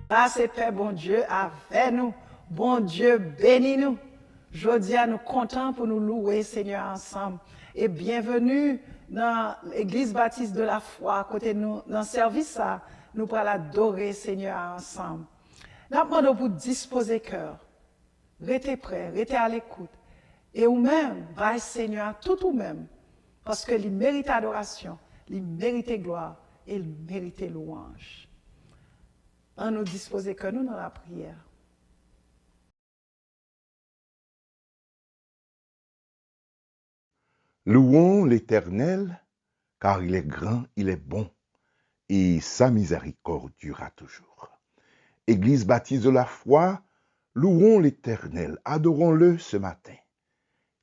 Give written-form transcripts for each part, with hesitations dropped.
Grâce et paix, bon Dieu, avec nous. Bon Dieu, bénis-nous. Jodi à nous contents pour nous louer, Seigneur, ensemble. Et bienvenue dans l'Église baptiste de la foi. À côté de nous, dans le service, nous pourrons l'adorer, Seigneur, ensemble. Nous demandons pour disposer cœur. Restez prêts, restez à l'écoute. Et vous-même, bye Seigneur, tout vous-même. Parce que il mérite adoration, il mérite gloire et il mérite louange. On nous disposer que nous dans la prière. Louons l'Éternel, car il est grand, il est bon, et sa miséricorde durera toujours. Église baptiste de la foi, louons l'Éternel, adorons-le ce matin,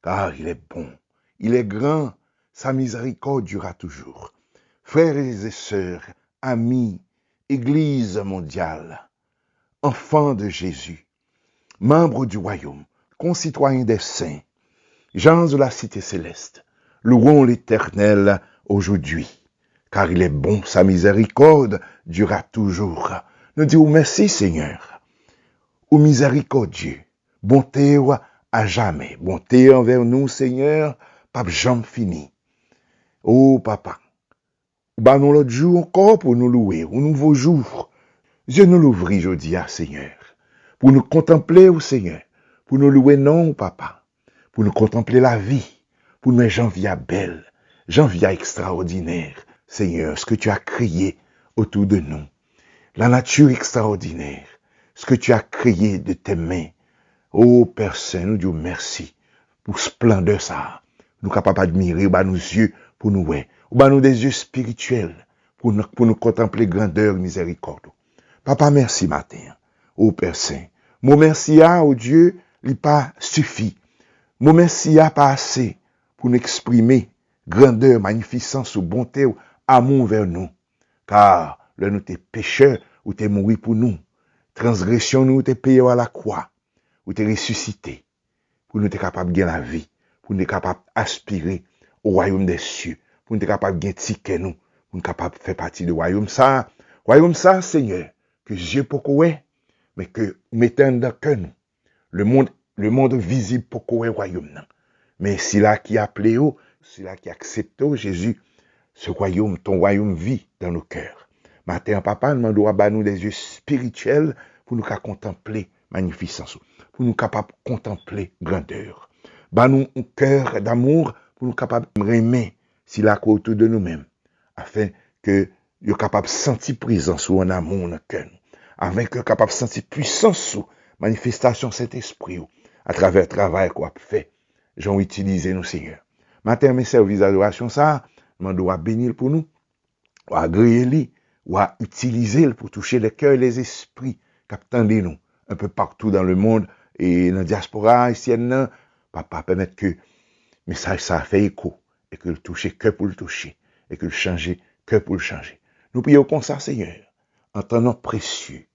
car il est bon, il est grand, sa miséricorde durera toujours. Frères et sœurs, amis, Église mondiale, enfants de Jésus, membres du royaume, concitoyens des saints, gens de la cité céleste, louons l'Éternel aujourd'hui, car il est bon, sa miséricorde durera toujours. Nous disons merci Seigneur, ou miséricordieux, bonté à jamais, bonté envers nous Seigneur, pas jamais fini. Oh papa, bah nous l'autre jour encore pour nous louer, un nouveau jour. Dieu nous l'ouvrit aujourd'hui, Seigneur, pour nous contempler au Seigneur, pour nous louer non, papa, pour nous contempler la vie, pour nous janvier belle, janvier extraordinaire, Seigneur, ce que tu as créé autour de nous, la nature extraordinaire, ce que tu as créé de tes mains. Oh Père Saint, nous disons merci pour splendeur ça. Nous capables d'admirer, nos yeux pour nous voir, nous des yeux spirituels pour nous contempler grandeur, miséricorde. Papa, merci matin. Oh Père Saint, mon merci au Dieu, il pas suffit. Mon merci pas assez pour nous exprimer grandeur, magnificence ou bonté ou amour vers nous. Car là nous t'es pécheurs ou t'es mouru pour nous. Transgression nous t'es payé à la croix ou t'es ressuscité pour nous t'es capable de gagner la vie, pour nous t'es capable d'aspirer au royaume des cieux, pour nous t'es capable de gagner ticket nous, pour nous capable de faire partie du royaume ça, Seigneur, que Dieu pour quoi, mais que mettons dans que nous, le monde visible pour quoi royaume non. Mais c'est là qui a appelé, c'est là qui accepte Jésus, ce royaume, ton royaume vit dans nos cœurs. Matin, papa, nous doit nous des yeux spirituels pour nous contempler magnificence, pour nous capables de contempler grandeur. Nous un cœur d'amour pour nous capables de aimer si la autour de nous-mêmes, afin que nous soyons capables de sentir présence ou un amour dans le cœur, afin que nous soyons capables de sentir puissance ou manifestation de cet esprit à travers le travail qu'on a fait. J'en utilisé nous, Seigneur. Matin, mes services d'adoration, ça, je dois bénir pour nous, ou agréer ou à utiliser pour toucher les cœurs et les esprits qui attendent nous un peu partout dans le monde et dans la diaspora haïtienne. Papa, permettre que le message ça fait écho et que le toucher cœur pour le toucher et que le changer cœur pour le changer. Nous prions comme ça, Seigneur, en ton nom précieux.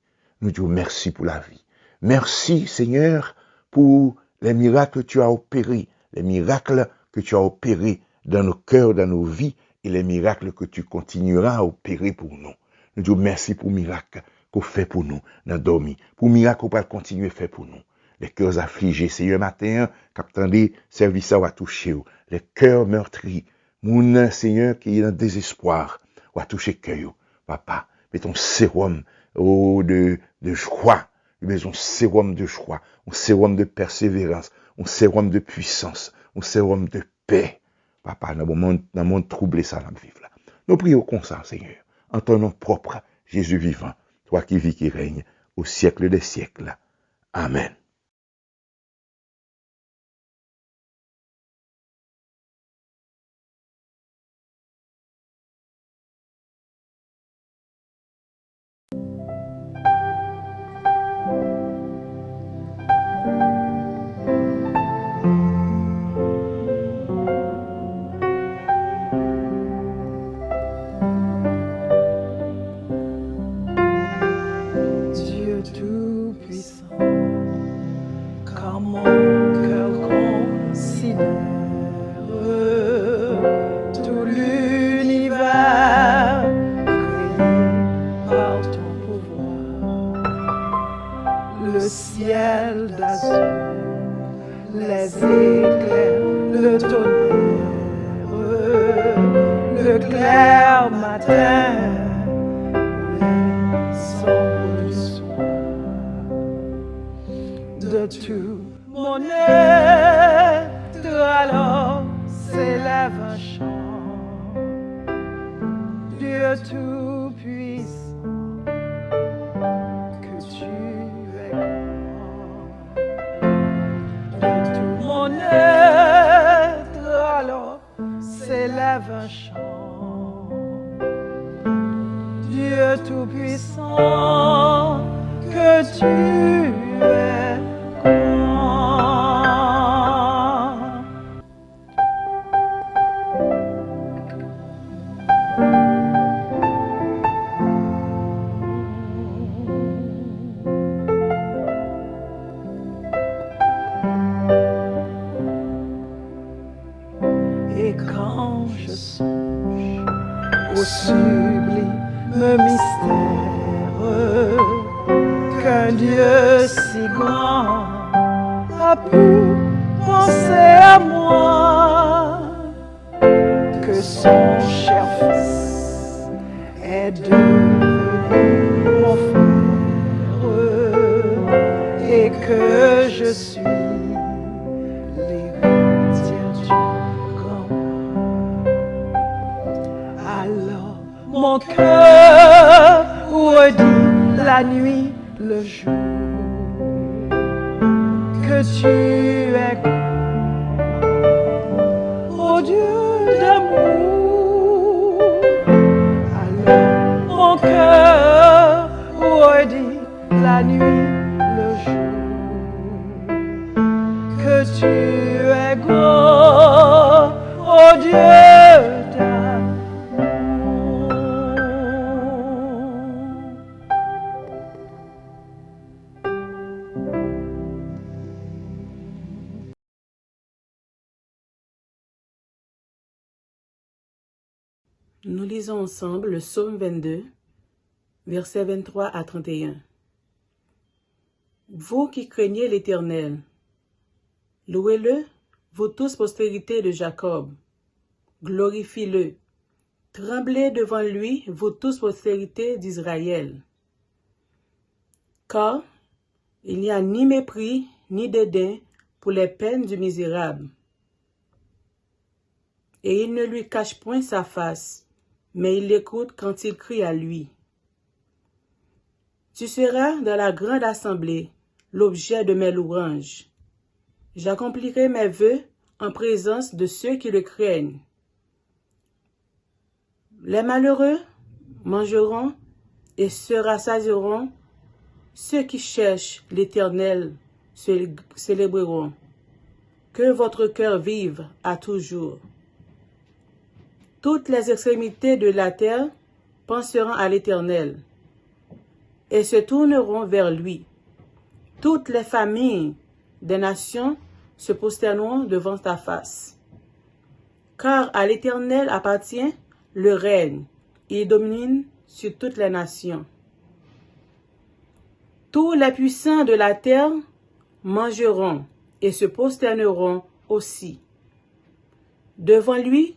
Nous disons merci pour la vie. Merci, Seigneur, pour les miracles que tu as opérés, les miracles que tu as opérés dans nos cœurs, dans nos vies, et les miracles que tu continueras à opérer pour nous. Nous disons merci pour les miracles qu'on fait pour nous, dans le dormi, pour les miracles qu'on va continuer à faire pour nous. Les cœurs affligés, Seigneur, matin, qu'attendez, service à toucher, les cœurs meurtris, mon Seigneur qui est dans le désespoir, va toucher cœur, papa, mets ton sérum de joie, mais un sérum de joie, un sérum de persévérance, un sérum de puissance, un sérum de paix. Papa, dans le monde troublé, ça, dans le vivre là. Nous prions comme ça, Seigneur, en ton nom propre, Jésus vivant, toi qui vis, qui règne, au siècle des siècles. Amen. Dieu Tout-Puissant, quand mon cœur considère tout l'univers créé par ton pouvoir, le ciel d'azur, les éclairs, le tonnerre, le clair matin, les sombres du soir. De tout mon être alors s'élève un chant. Dieu tout-puissant, que tu es grand. De tout mon être alors s'élève un chant. Dieu tout-puissant, que tu es grand. Et quand je songe au sublime mystère qu'un Dieu si grand a pu penser à moi, que son cher fils est devenu mon frère et que je suis l'héritière du grand. Alors mon cœur redit la nuit, le jour, que tu es grand, ô Dieu d'amour. Alors mon cœur redit la nuit, le jour, que tu es grand, ô Dieu d'amour. Nous lisons ensemble le psaume 22, versets 23 à 31. Vous qui craignez l'Éternel, louez-le, vous tous postérité de Jacob, glorifiez-le, tremblez devant lui, vous tous postérité d'Israël. Car il n'y a ni mépris, ni dédain pour les peines du misérable. Et il ne lui cache point sa face, mais il l'écoute quand il crie à lui. Tu seras dans la grande assemblée, l'objet de mes louanges. J'accomplirai mes vœux en présence de ceux qui le craignent. Les malheureux mangeront et se rassasieront. Ceux qui cherchent l'Éternel se célébreront. Que votre cœur vive à toujours. Toutes les extrémités de la terre penseront à l'Éternel et se tourneront vers lui. Toutes les familles des nations se prosterneront devant ta face. Car à l'Éternel appartient le règne, il domine sur toutes les nations. Tous les puissants de la terre mangeront et se prosterneront aussi. Devant lui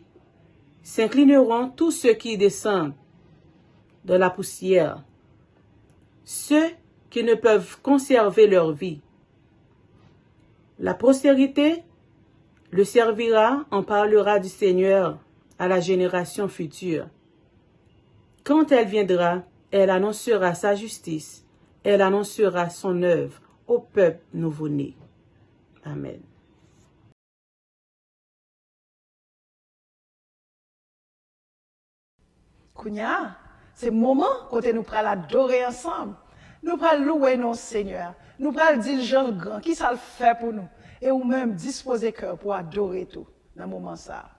s'inclineront tous ceux qui descendent de la poussière, ceux qui ne peuvent conserver leur vie. La postérité le servira, on parlera du Seigneur à la génération future. Quand elle viendra, elle annoncera sa justice, elle annoncera son œuvre au peuple nouveau-né. Amen. Kounya, c'est le moment côté nous pral adorer ensemble. Nous pral louer nos Seigneur. Nous pral dire Jean grand qui ça le fait pour nous et ou même disposer cœur pour adorer tout dans le moment ça.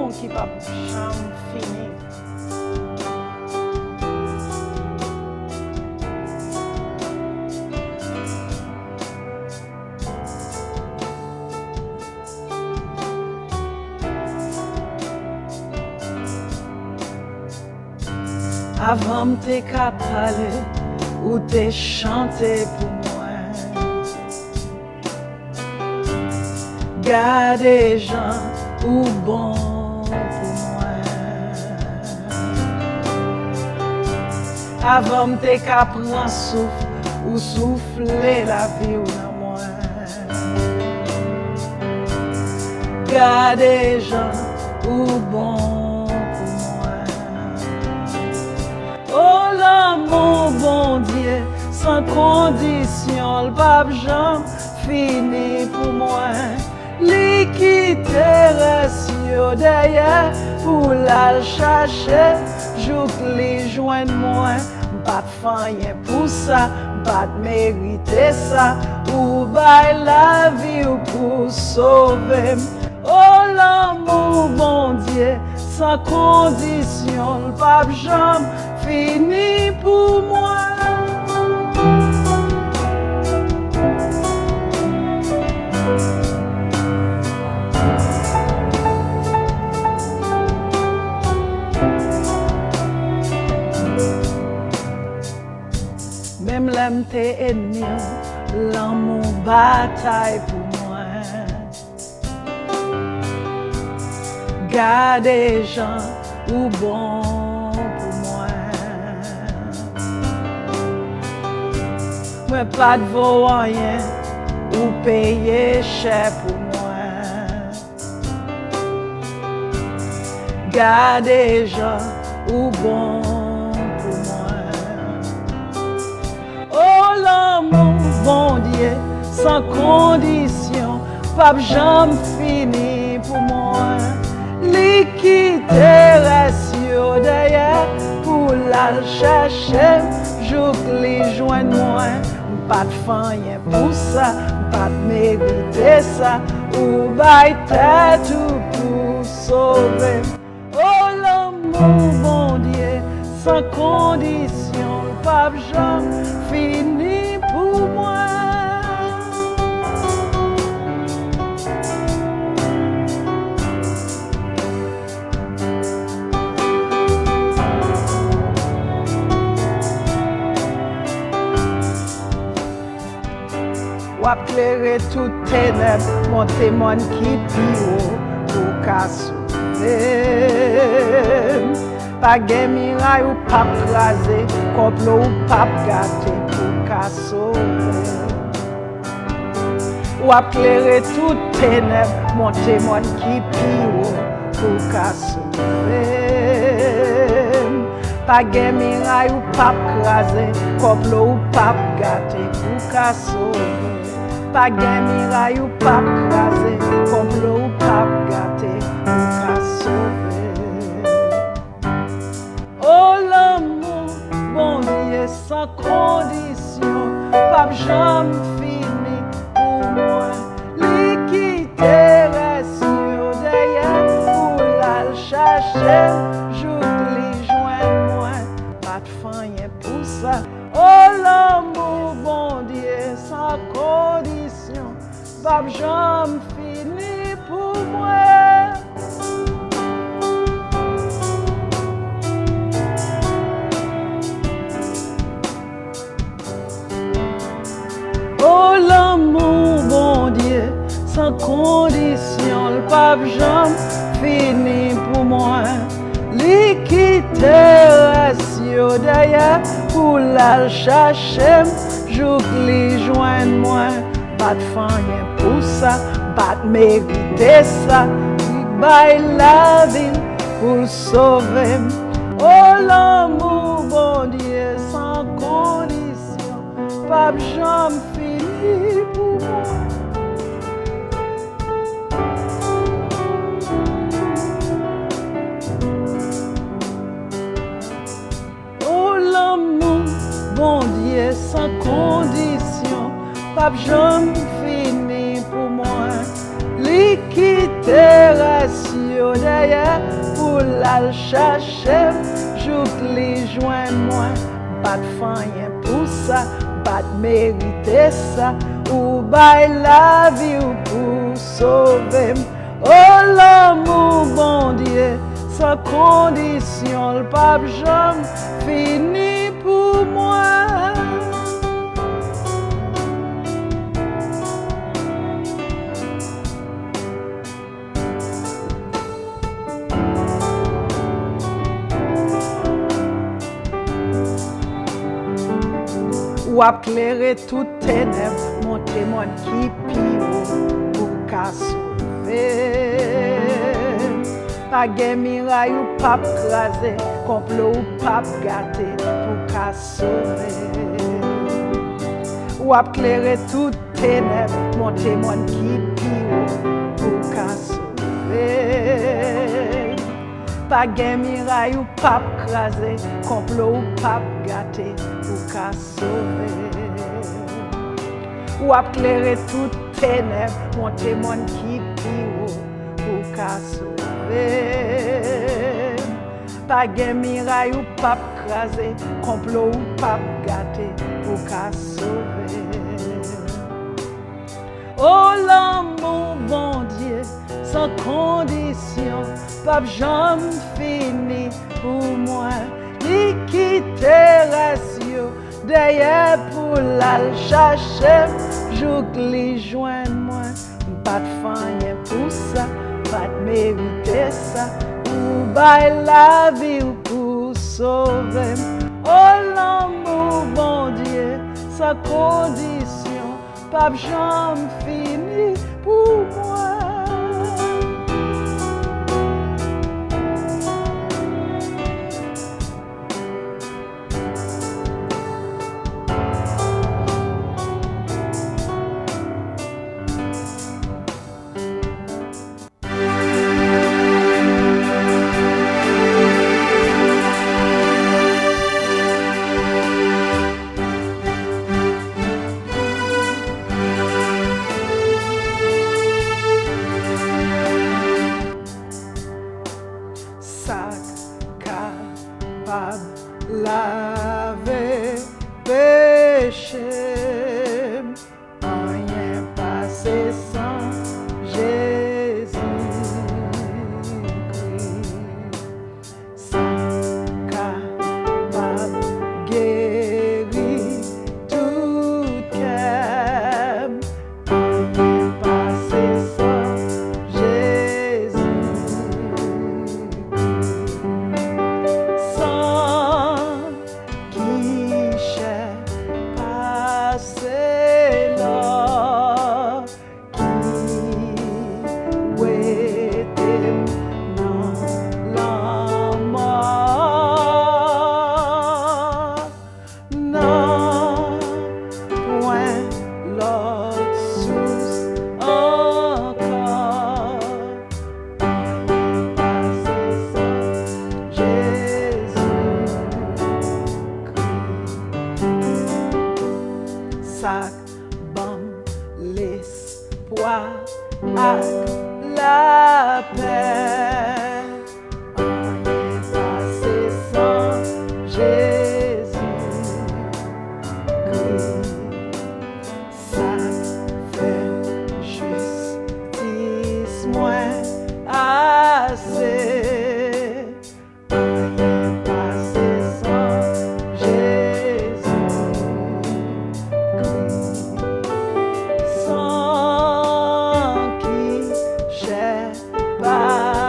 l'amour qui va jamais finir. Avant t'es qu'à parler ou t'es chanté pour moi. Garde les gens ou bon pour moi. Avant t'es qu'à prendre souffle ou souffler la vie ou dans moi. Garde les gens ou bon. Oh l'amour, bon Dieu, sans condition, le pape Jean fini pour moi. L'équité reste derrière pour la chercher, joue que les joignent moi. Pas de rien pour ça, pas de mériter ça, ou bail la vie ou pour sauver. Oh l'amour, bon Dieu, sans condition, le pape Jean fini pour moi. Même l'aime tes ennemis, l'amour bataille pour moi. Garde les gens ou bon. Moi pas de vaut rien ou payer cher pour moi. Garde les gens ou bon pour moi. Oh l'amour, bon Dieu, sans condition, pas jamais fini pour moi. L'équité reste derrière pour la chercher, joue que les joignent moi. Pas de rien pour ça, pas de mériter ça, ou bail tête ou pour sauver. Oh l'amour, bon Dieu, sans condition, le pape Jean fini pour moi. Wap clairer tout ténèbres, mon témoin qui pire pour qu'à sauver. Pas de miraille ou pas crasé, complot ou pas gâté pour qu'à sauver. Wap clairer tout ténèbres, mon témoin qui pire pour qu'à sauver. Pas de miraille ou pas crasé, complot ou pas gâté pour qu'à sauver. Pas de miraille ou pas crasé, complot ou pas gâté pour qu'à sauver. Oh l'amour, bon Dieu, sans condition, pas jamais fini pour moi. L'équité reste derrière pour la chercher, joue les joints moi, pas de rien pour ça. Oh l'amour, bon Dieu, sans condition, pas jamais fini pour moi. Oh l'amour, bon Dieu, sans condition, le pape jamais fini pour moi. L'équité reste derrière pour la chercher, joue que les joignent moi. Pas de rien pour ça, pas de mériter ça, il baille la vie pour sauver. Oh l'amour, bon Dieu, sans condition, pas jamais fini pour moi. Oh l'amour, bon Dieu, sans condition, pas jamais fini pour moi. L'équité rasio derrière pour la chercher, jouk li joint moi, pas de rien pour ça, pas de mériter ça, ou bay la vie ou pour sauver. Oh l'amour bon Dieu, sans condition, le pape jamais fini pour moi. Ou ap clairer tout ténèbres, mon témoin qui pire pour qu'à sauver. Pas gen miraille ou pas crasé, complot ou pas gâté pour qu'à sauver. Ou ap clairer tout ténèbres, mon témoin qui pire pour qu'à sauver. Pas gen miraille ou pas crasé, complot ou pas gâté pour qu'à sauver. Ou ap clairer tout ténèbres, mon témoin qui pire pour qu'à sauver. Pas gen miraille ou pas crasé, complot ou pas gâté pour qu'à sauver. Oh l'amour bon Dieu, sans condition, pape jamais fini pour moi. Li quitte ratio, derrière pour la chercher, jouk li joint moi. Pas de rien pour ça, pas de mériter ça, ou bay la vie ou pour sauver. Oh l'amour bon Dieu, sans condition, pape jamais fini pour moi. Laver péché, rien passé sans Jésus-Christ, sans capable guérir tout cœur, rien passé sans Jésus-Christ. Sac, bon, l'espoir, ak la paix. Rien passé sans Jésus-Christ. Ça fait justice moins assez. Rien passé sans Jésus. Sans qui j'ai pas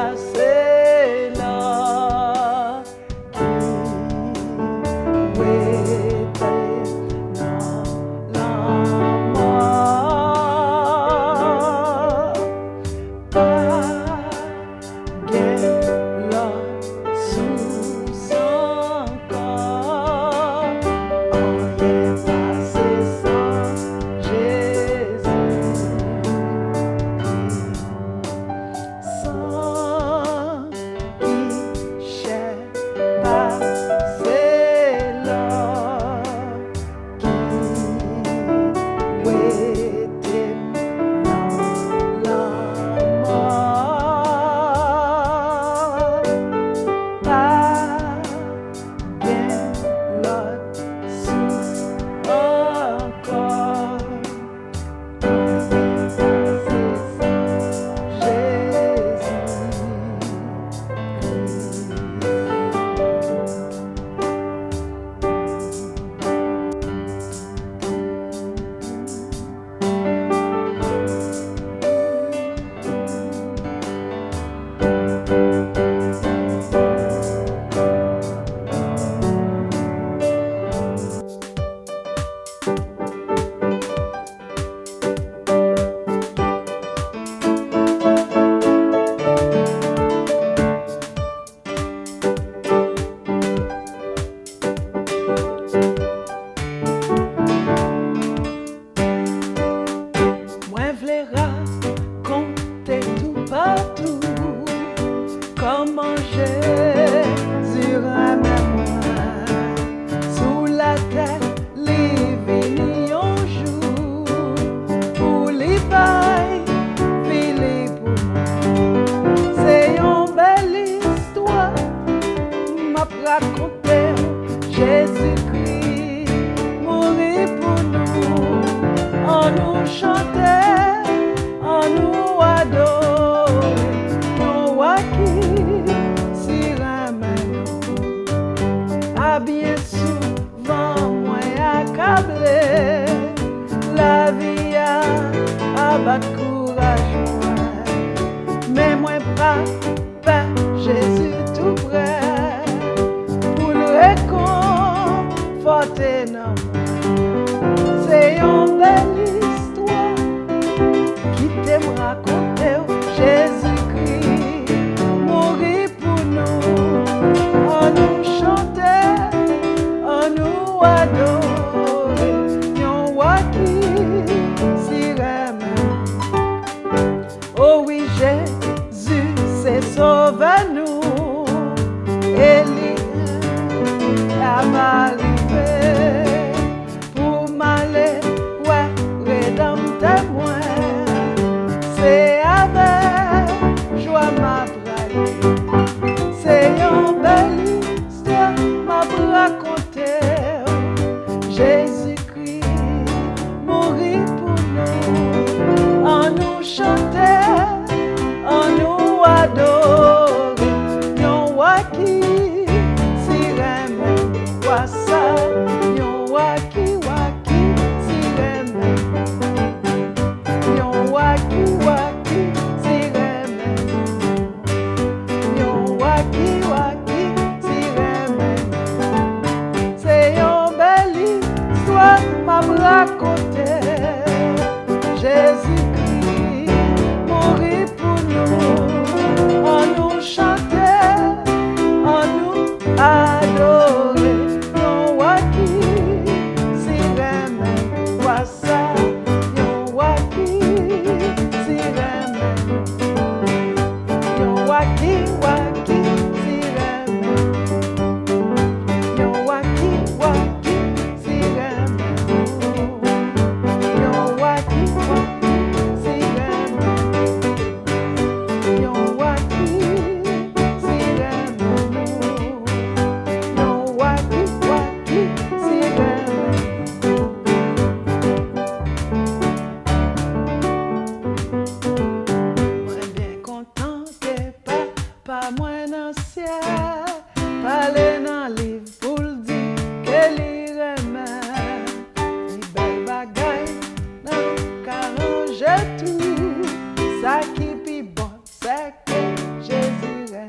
pas de courage, mais moi pas Jésus tout près pour le réconforter. Non, c'est une belle histoire qui t'aime raconter. Jésus-Christ mourit pour nous, on nous chantait, on nous adorait, yon waki sirène. Oh oui, Jésus c'est sauve-nous, et arrivé pour m'aller, ouais, rédempteur moi, c'est avec joie ma braille, c'est une belle histoire m'a raconter. Jésus-Christ mourit pour nous, on nous chantait, on nous adorait, yon waki sirène, quoi ça, yon waki sirène, yon waki sirène, yon waki sirène. C'est une belle histoire m'a raconté. Jésus-Christ mourit pour nous, on nous chantait, on nous adorait. Yon waki sirène, quoi ça, yon waki sirène, yon waki sirène, yon waki sirène, yon waki sirène, yon waki sirène, yon waki sirène. Moi bien content que pas moins dans le ciel, parler dans le livre pour le dire que l'y remet. Li belle bagaille, non, qu'arrange tout, ça qui pi bon, c'est que Jésus remet.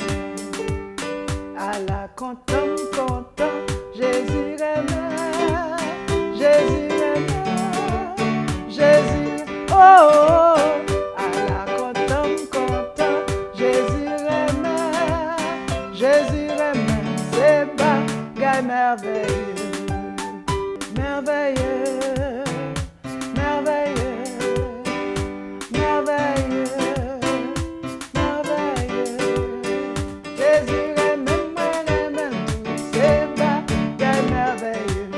À la content, Jésus remet, Jésus remet, Jésus, oh, oh, oh. À la content, Jésus remet, c'est bagaille merveilleux, merveilleux, merveilleux, merveilleux, merveilleux. Jésus remet, c'est bagaille merveilleux,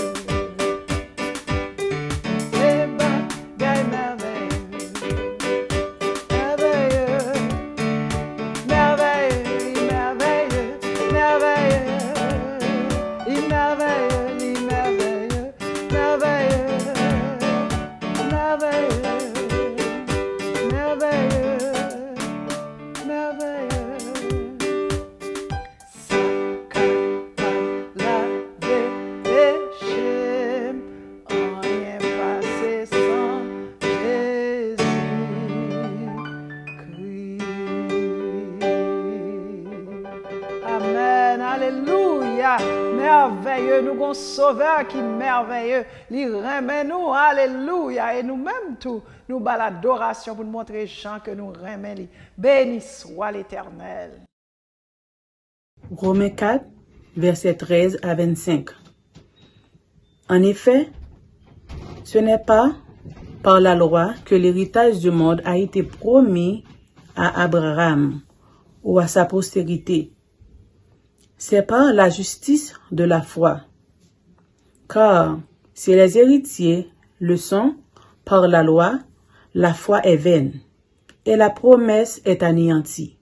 c'est bagaille merveilleux, merveilleux, merveilleux, merveilleux, merveilleux, merveilleux, merveilleux, merveilleux, merveilleux, merveilleux. La péché, rien passé sans Jésus-Christ. Amen, alléluia. Merveilleux, nous avons un sauveur qui est merveilleux. Il remet nous, alléluia. Et nous-mêmes tout, nous bas l'adoration pour nous montrer Jean que nous remet. Béni soit l'Éternel. Romains 4, versets 13 à 25. En effet, ce n'est pas par la loi que l'héritage du monde a été promis à Abraham ou à sa postérité. C'est par la justice de la foi. Car si les héritiers le sont par la loi est vaine et la promesse est anéantie.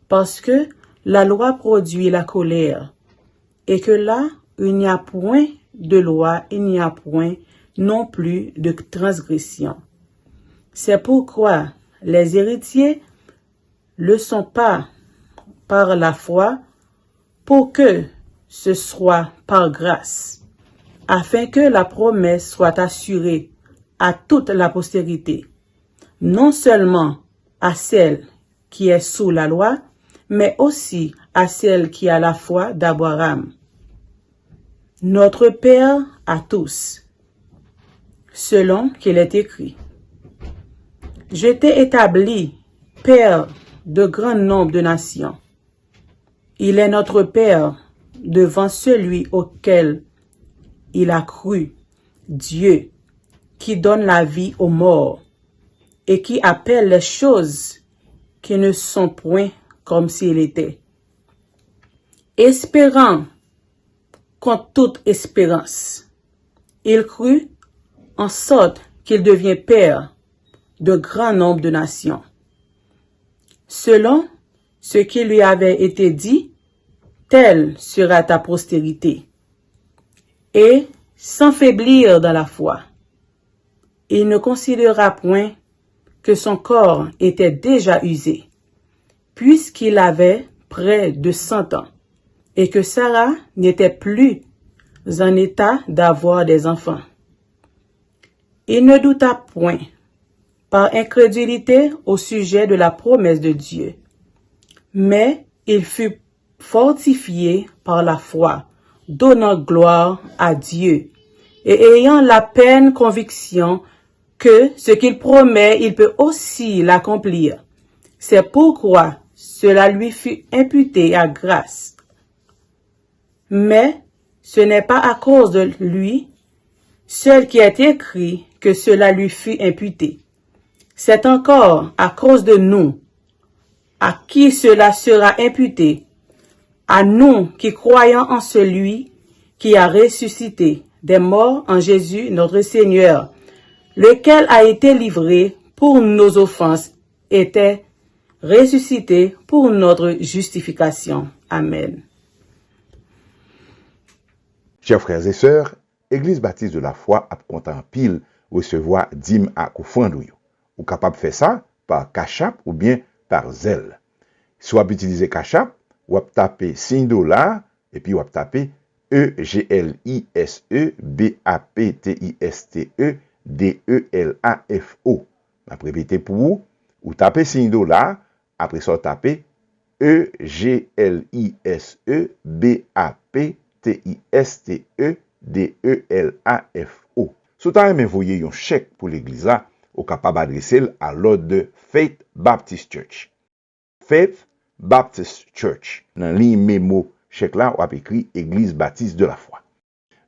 Parce que la loi produit la colère et que là, il n'y a point de loi, il n'y a point non plus de transgression. C'est pourquoi les héritiers le sont pas par la foi pour que ce soit par grâce, afin que la promesse soit assurée à toute la postérité, non seulement à celle qui est sous la loi, mais aussi à celle qui a la foi d'Abraham, notre Père à tous, selon qu'il est écrit. Je t'ai établi Père de grand nombre de nations. Il est notre Père devant celui auquel il a cru, Dieu, qui donne la vie aux morts et qui appelle les choses qui ne sont point comme s'il était. Espérant contre toute espérance, il crut en sorte qu'il devient Père de grand nombre de nations. Selon ce qui lui avait été dit, telle sera ta postérité. Et sans faiblir dans la foi, il ne considéra point que son corps était déjà usé, puisqu'il avait près de 100 ans, et que Sarah n'était plus en état d'avoir des enfants. Il ne douta point, par incrédulité au sujet de la promesse de Dieu, mais il fut fortifié par la foi, donnant gloire à Dieu, et ayant la pleine conviction que ce qu'il promet, il peut aussi l'accomplir. C'est pourquoi cela lui fut imputé à grâce. Mais ce n'est pas à cause de lui seul qui est écrit que cela lui fut imputé. C'est encore à cause de nous, à qui cela sera imputé, à nous qui croyons en celui qui a ressuscité des morts en Jésus notre Seigneur, lequel a été livré pour nos offenses, était ressuscité pour notre justification. Amen. Chers frères et sœurs, Église baptiste de la foi a content pile recevoir dîme à offrande. Ou capable de faire ça par Cash App ou bien par Zelle. Soit utiliser Cash App, ou taper $5 et puis ou taper EGLISEBAPTISTEDELAFO. Je répéter pour vous, ou tapez $5, après ça tapez EGLISEBAPTISTEDELAFO. Si vous avez envoyé un chèque pour l'église, vous êtes capable d'adresser à l'ordre de Faith Baptist Church. Faith Baptist Church. Dans la ligne mémo, chèque là, on a écrit Église baptiste de la foi.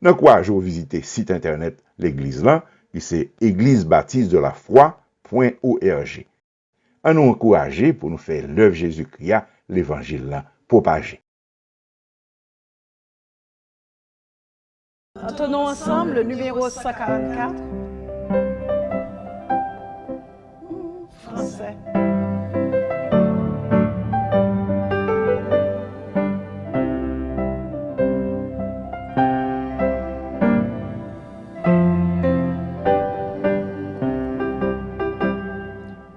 Dans quoi je vais visiter site internet l'église là, qui c'est église-baptiste-de-la-foi.org. On nous encourager pour nous faire l'œuvre Jésus-Christ, l'évangile là, propager. Entonnons ensemble le numéro 144. Français.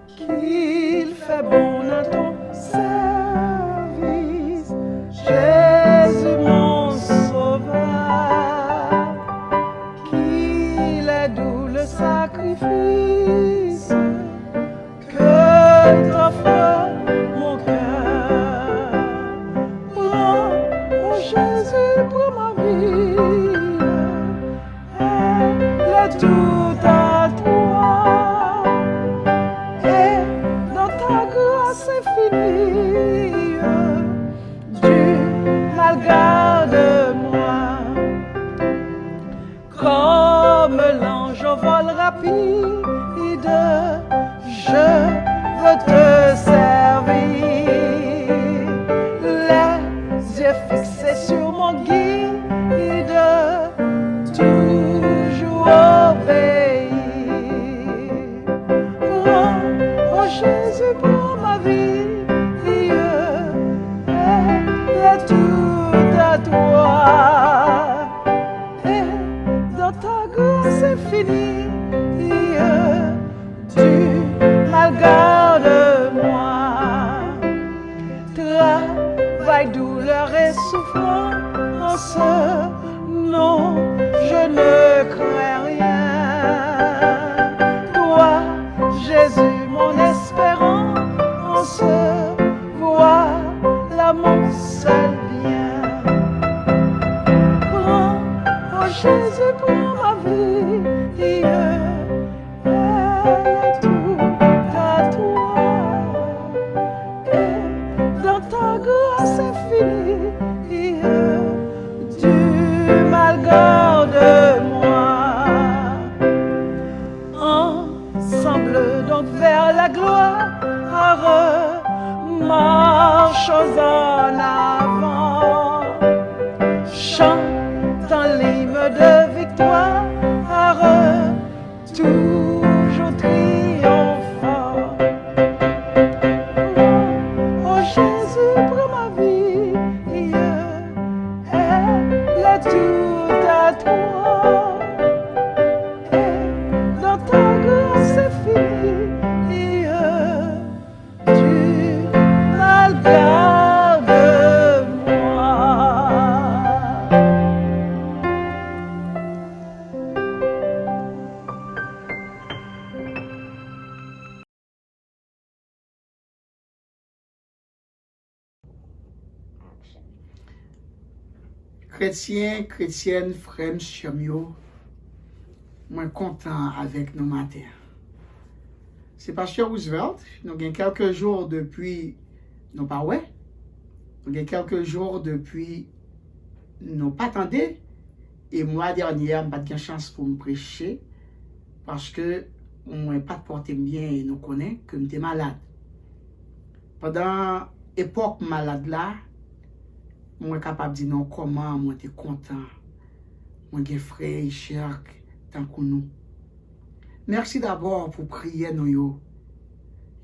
Qu'il fait bon à ton service, Jésus mon sauveur, qu'il est doux le sacrifice que t'offre mon cœur. Prends, oh Jésus, prends ma vie, elle est tout à toi. Et dans ta grâce infinie, Dieu garde-moi. Comme l'ange au vol rapide, je veux te servir. Les yeux fixés sur mon guide, toujours obéir. Prends, oh Jésus, prends ma vie, elle est toute à toi. Et dans ta grâce infinie, tu garde-moi. Travail, douleur et souffrance, non, je ne crains rien. Toi, Jésus, c'est fini. Du mal garde-moi. Ensemble donc vers la gloire, marchons en avant. Chantant l'hymne de victoire, toujours triomphant. Oh Jésus, prends ma vie, elle est toute à toi. Et dans ta grâce c'est fini, tu mal garde-moi. Chrétiens, chrétiennes, frères, sœurs, moi content avec nous matin. C'est Pasteur Roosevelt. Nous avons quelques jours depuis nous pas ouais. Nous avons quelques jours depuis nous pas attendés. Et moi dernière, je n'ai pas de chance pour me prêcher parce que on n'a pas porté bien et nous connaît que j'étais malade. Pendant l'époque malade là, moi capable de dire non comment moi j'étais content. Moi j'ai frère et cher tant que nous. Merci d'abord pour prier nous yo.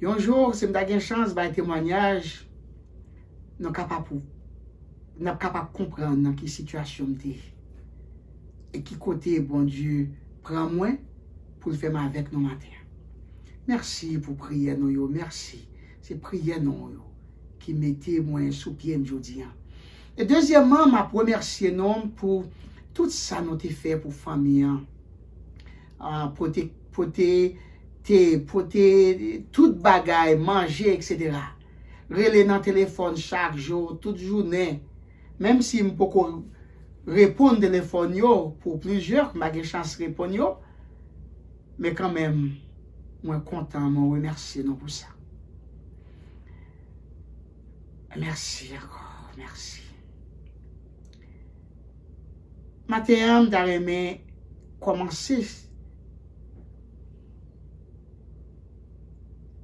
Un jour si m'da une chance ba témoignage nous capable comprendre dans quelle situation m'était et qui côté bon Dieu prend moi pour le faire avec nous matin. Merci pour prier nous yo, merci. C'est prier nous yo qui mettait moi sous pied aujourd'hui. Et deuxièmement, m'a remercier non pour tout ça nous t'ai fait pour famille. Pour toute bagaille, manger, etc. Relais dans le téléphone chaque jour, toute journée. Même si je ne peux pas répondre au téléphone pour plusieurs, je n'ai pas chance de répondre. Mais quand même, je suis content, je remercie nous pour ça. Merci encore, merci. Maintenant, j'aimerais commencer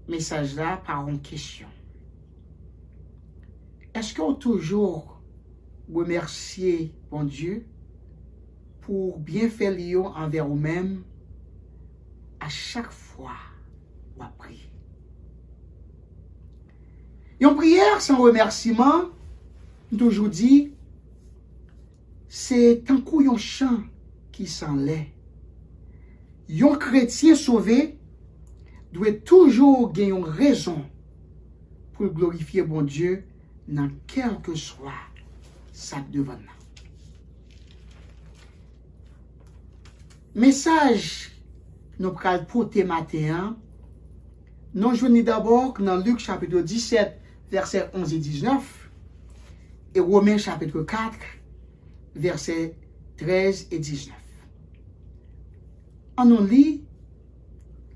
message là par une question. Est-ce qu'on toujours remercier bon Dieu pour bien faire lion envers vous-même à chaque fois vous priez? Une prière sans remerciement, toujours dit, c'est un coup un chant qui s'en l'est. Un chrétien sauvé doit toujours gagner une raison pour glorifier bon Dieu dans quel que soit sa devant. Message nous pral porter matin, nous joignons d'abord dans Luc chapitre 17 versets 11 et 19 et Romains chapitre 4 versets 13 et 19. On nous lit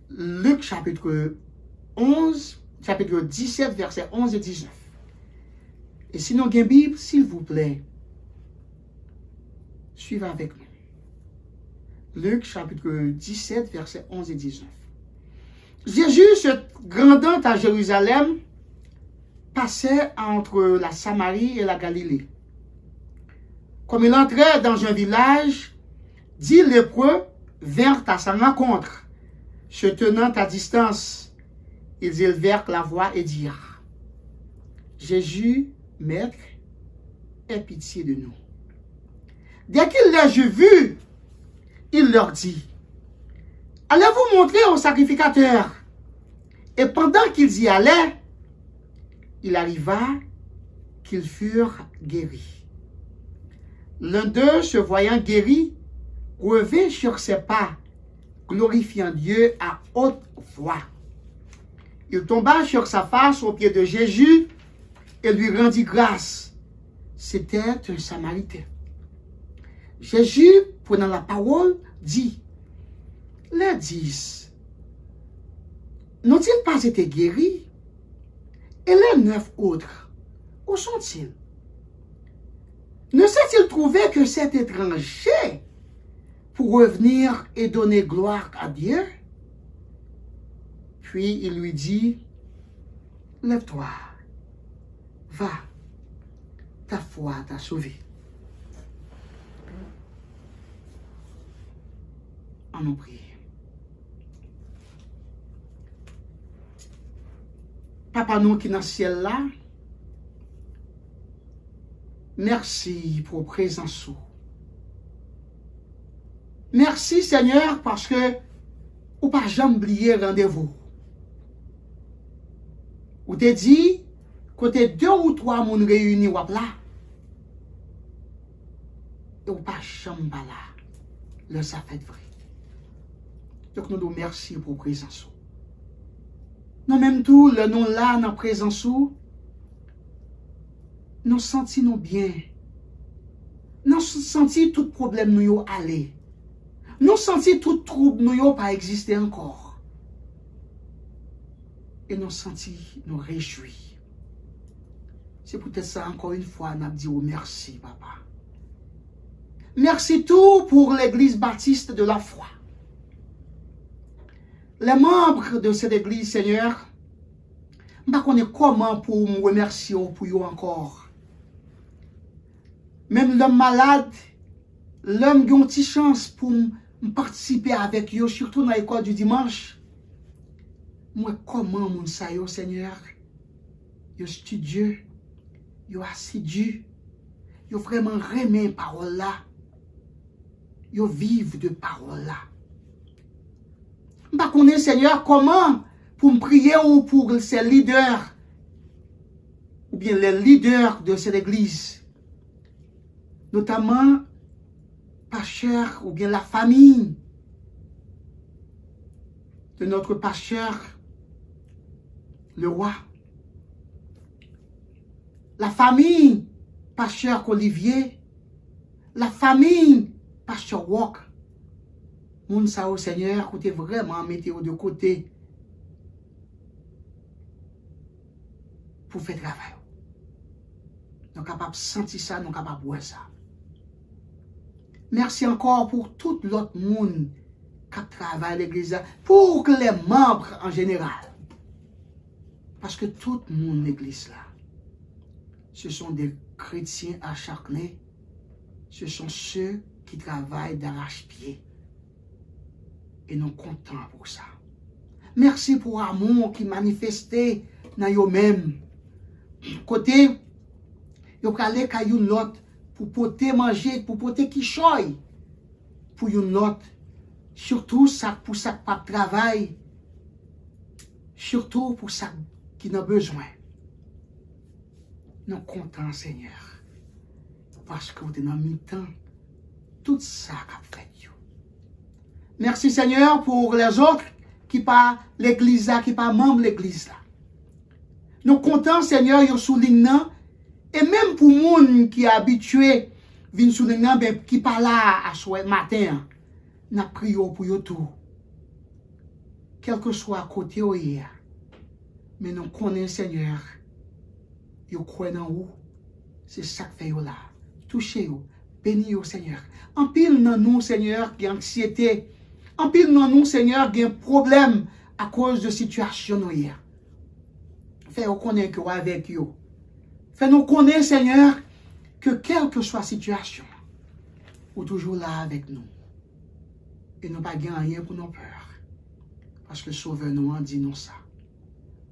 Luc chapitre 17 versets 11 et 19. Et sinon, vous avez une Bible, s'il vous plaît, suivez avec nous. Luc chapitre 17 versets 11 et 19. Jésus, se rendant à Jérusalem, passait entre la Samarie et la Galilée. Comme il entrait dans un village, 10 lépreux vinrent à sa rencontre. Se tenant à distance, ils élevèrent la voix et dirent: Jésus, Maître, aie pitié de nous. Dès qu'il les eut vus, il leur dit: Allez-vous montrer au sacrificateur. Et pendant qu'ils y allaient, il arriva qu'ils furent guéris. L'un d'eux, se voyant guéri, revint sur ses pas, glorifiant Dieu à haute voix. Il tomba sur sa face aux pieds de Jésus et lui rendit grâce. C'était un Samaritain. Jésus, prenant la parole, dit: Les 10 n'ont-ils pas été guéris? Et les 9 autres, Où sont-ils? Ne s'est-il trouvé que cet étranger pour revenir et donner gloire à Dieu? Puis il lui dit, lève-toi, va, ta foi t'a sauvé. En nous prie. Papa nous qui dans le ciel là, merci pour présence. Merci Seigneur parce que ou pas jamais oublier rendez-vous. Ou te dit côté 2 ou 3 moun réunis ou là. Et ou pas jamais là. Le ça fait vrai. Donc nous nous merci pour présence. Nous même tout le nom là dans présence nous sentons bien. Nous sentons tout problème nous aller. Nous sentons tout trouble nous pas exister encore. Et nous sentons nous réjouir. C'est peut-être ça encore une fois nous dit merci papa. Merci tout pour l'église baptiste de la foi. Les membres de cette église, Seigneur, je ne sais pas comment pour me remercier pour eux encore. Même l'homme malade, l'homme qui a une petite chance pour participer avec eux, surtout dans l'école du dimanche. Moi, comment mon sayo, Seigneur, yo studieux, yo assidu, yo vraiment remet parole là, yo vivent de parole là. Je ne connais Seigneur comment pour me prier ou pour ces leaders, ou bien les leaders de cette église, notamment pasteur ou bien la famille de notre pasteur, le roi, la famille pasteur Olivier, la famille pasteur Walk. Moun sa au Seigneur, côté vraiment mettez de côté pour faire travail. Nous sommes capables de sentir ça, nous sommes capables de voir ça. Merci encore pour tout l'autre monde qui travaille à l'église, pour que les membres en général. Parce que tout le monde l'église là, ce sont des chrétiens acharnés, ce sont ceux qui travaillent d'arrache-pied. Et nous sommes contents pour ça. Merci pour l'amour qui manifesté dans eux-mêmes. Côté, vous pouvez aller à une autre pour porter manger, pour porter qui choy. Pour une autre. Surtout ça pour ça pas de travail. Surtout pour ça qui n'a besoin. Nous sommes contents, Seigneur. Parce que vous êtes dans le temps, tout ça qu'a fait. Merci Seigneur pour les autres qui pas l'église là, qui pas membre de l'église là. Nous contents Seigneur, yo soulignant et même pour moun qui est habitué vinn soulignant ben qui pas là à soir matin, n'a prié pour yo tout. Quel que soit à côté ou hier. Mais nous connaissons Seigneur. Yo croit dans vous. C'est ça que fait yo là. Touchez yo, bénis yo Seigneur. En pile dans nous Seigneur qui anxiété. En pile dans nous, Seigneur, il y a un problème à cause de situation hier. Fais-nous connaître que avec vous. Fais-nous connaître, Seigneur, que quelle que soit la situation, vous êtes toujours là avec nous. Et nous pas rien pour nos peurs. Parce que Sauveur-nous en dit nous ça.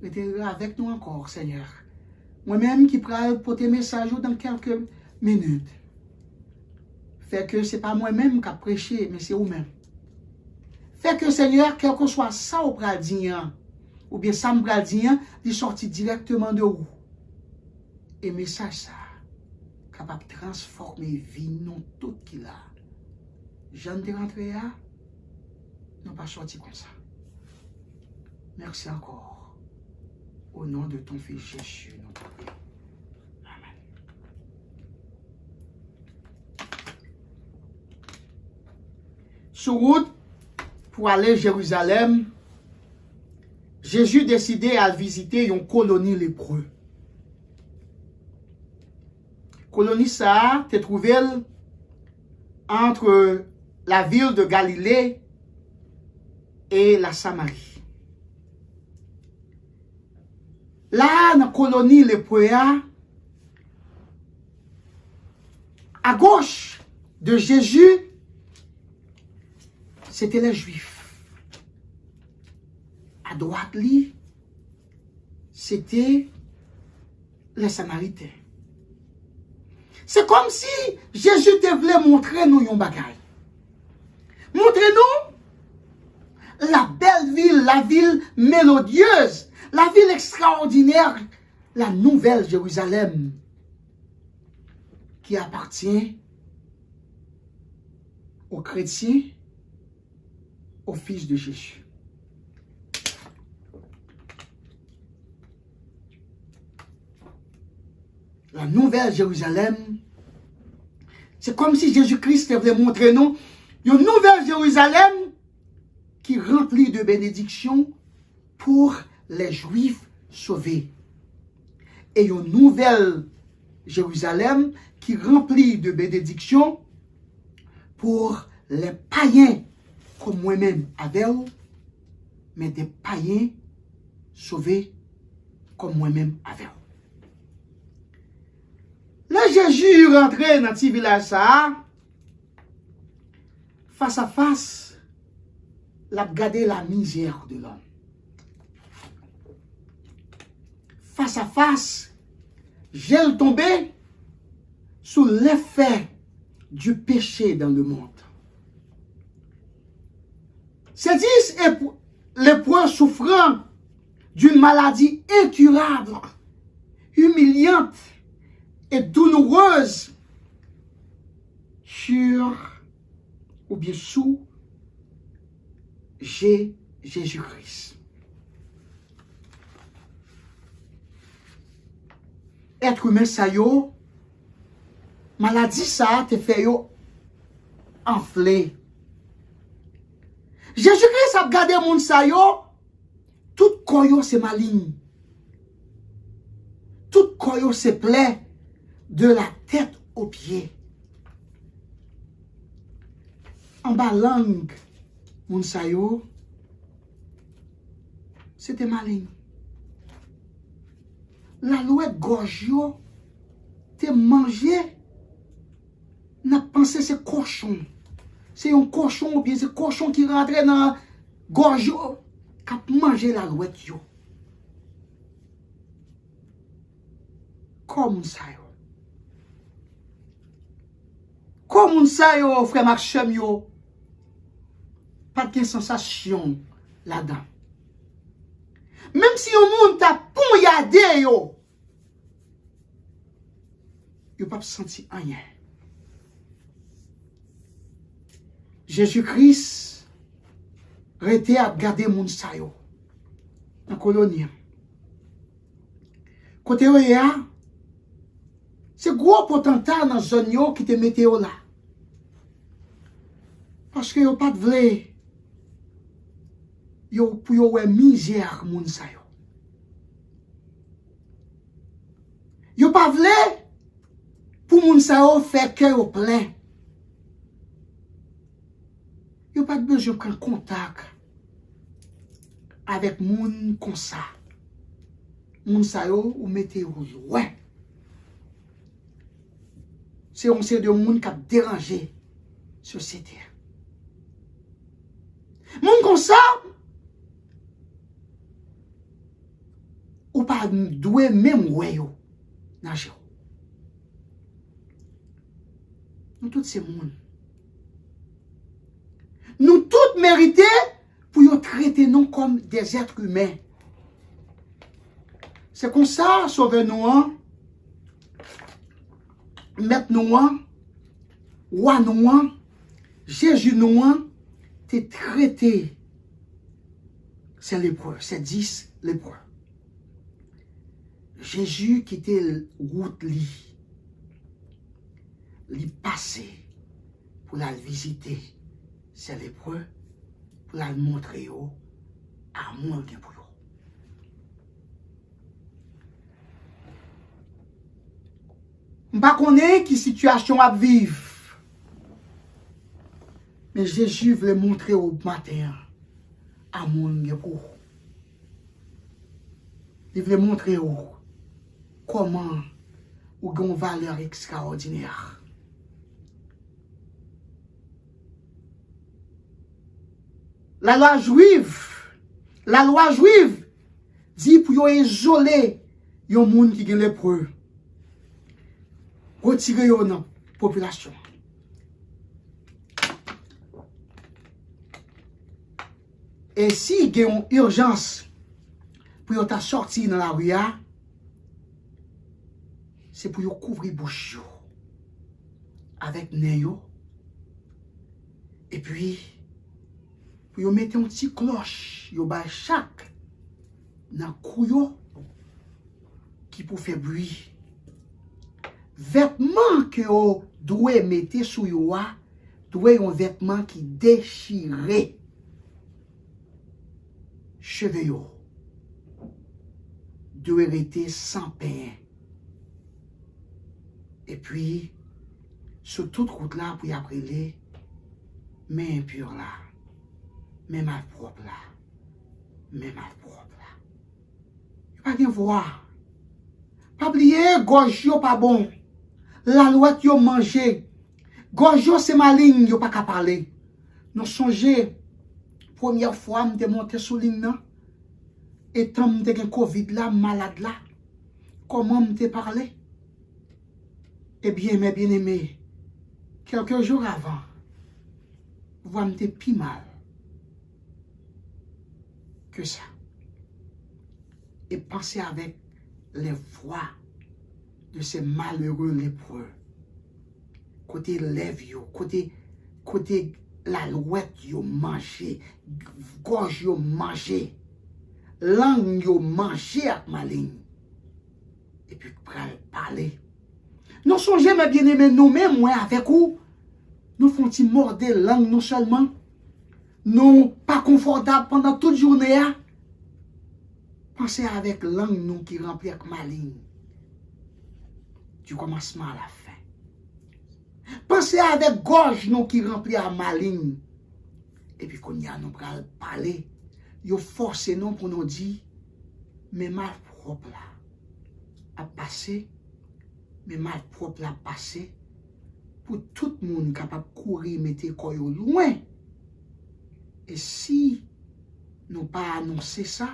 Mettez avec nous encore, Seigneur. Moi-même qui pourrais porter message dans quelques minutes. Fait que ce n'est pas moi-même qui a prêché, mais c'est vous-même. Fait que Seigneur, quel que soit ça au pradien, ou bien ça me pradien, il sortit directement de vous. Et message ça, capable de transformer vie, non tout qu'il a. Jeanne de rentrée là, non pas sorti comme ça. Merci encore. Au nom de ton Fils Jésus, notre Père. Amen. Sur route, pour aller à Jérusalem, Jésus décidait à visiter une colonie lépreux. colonie ça te trouvé entre la ville de Galilée et la Samarie. Là, dans la colonie Lépoéa, à gauche de Jésus, c'était les Juifs. À droite, lui, c'était les Samaritains. C'est comme si Jésus te voulait montrer nous un bagage. Montrez-nous la belle ville, la ville mélodieuse, la ville extraordinaire, la nouvelle Jérusalem qui appartient aux chrétiens, aux fils de Jésus. La nouvelle Jérusalem, c'est comme si Jésus-Christ voulait montrer nous une nouvelle Jérusalem qui remplit de bénédictions pour les Juifs sauvés. Et une nouvelle Jérusalem qui remplit de bénédictions pour les païens comme moi-même avec eux, mais des païens sauvés comme moi-même avec eux. Là, Jésus rentré dans ce village, face à face, il a regardé la misère de l'homme. Face à face, j'ai tombé sous l'effet du péché dans le monde. C'est dit les points souffrant d'une maladie incurable, humiliante et douloureuse sur ou bien sous Jésus-Christ. Être humain ça yo, maladie ça te fait yo enflé. Jésus-Christ a gardé moun sa yo, tout koyo c'est maligne. Tout koyo c'est plaît de la tête aux pieds. En bas langue, moun sa yo, c'était maligne. La louette gorge yo, te mangé, n'a pensé c'est cochon. C'est un cochon ou bien c'est cochon qui rentre dans la gorge yo, qui a mangé la louette yo. Comme ça yo. Comme ça yo, frère Maxime yo. Pas de sensation là-dedans. Même si un monde t'a poignardé yo, yo pas senti rien. Jésus-Christ rete à garder moun sa yo en colonie. Côté yo ya, c'est gros potentat dans zone yo qui te mette yo là. Parce que yo pas de vle yo pour yo wè misère moun sa yo. Yo pas vle pour moun sa yo faire cœur plein. Yo pas besoin de prendre contact avec moun comme ça. Moun sa yo ou mette yo loin. C'est un série de moun qui a dérangé société. Moun comme ça, ou pas doué même ouais yo nage. Nous tous ces moun. Nous tous mérités pour nous traiter nous comme des êtres humains. C'est comme ça, sauve-nous, mettre-nous, roi-nous, Jésus-nous, t'es traité. C'est lépreux, c'est 10 lépreux. Jésus qui était route li passé pour la visiter. C'est lépreux pour la montrer au amour de pour eux. M'pa connaît qui situation à vivre. Mais Jésus voulait montrer au matin à mon pour. Il voulait montrer comment ou une valeur extraordinaire. La loi juive dit pour isoler yon monde qui est lépreux. Retirer yon dans la population. Et si il y a une urgence pour yon ta sorti dans la rue, c'est pour yon couvrir bouche avec nez et puis pour yon mettre une petite cloche yon ba chaque dans couyo qui pour faire bruit. Vêtements que yon doit mettre sous yon doit yon vêtement qui déchiré. Cheveux yo doit rester sans pain. Et puis sur toute route là pour y appeler mais impur là, mais malpropre là, mais malpropre là. Pas de voix. Pas oublier gorge yo pas bon. La loi yo manger. Gorge yo c'est maligne yo pas qu'à parler. Nous songez première fois m'te monté sous ligne nan et tant m'te gen Covid là malade là. Comment m'te parler? Eh bien mes bien-aimés, quelques jours avant, vous m'te pi mal que ça. Et pensez avec les voix de ces malheureux lépreux. Côté lèvres yo, côté la louette yo mangé, gorge yo mangé, langue yo mangé avec ma ligne. Et puis pral parler. Nous songez mes bien-aimés, nous-mêmes, moi avec vous, nous font-ils morder langue non seulement, nous pas confortables pendant toute journée. Pensez avec langue nous qui remplit avec ma ligne. Du commencement à la fin. Pensez avec gorge nous qui remplit à ma ligne. Et puis qu'on y a nous pral parler, yo force nous pour nous dire, mais mal propre là, à passer, mais mal propre là passer, pour tout le monde capable de courir, mettre quoi loin. Et si nous pas annoncer ça,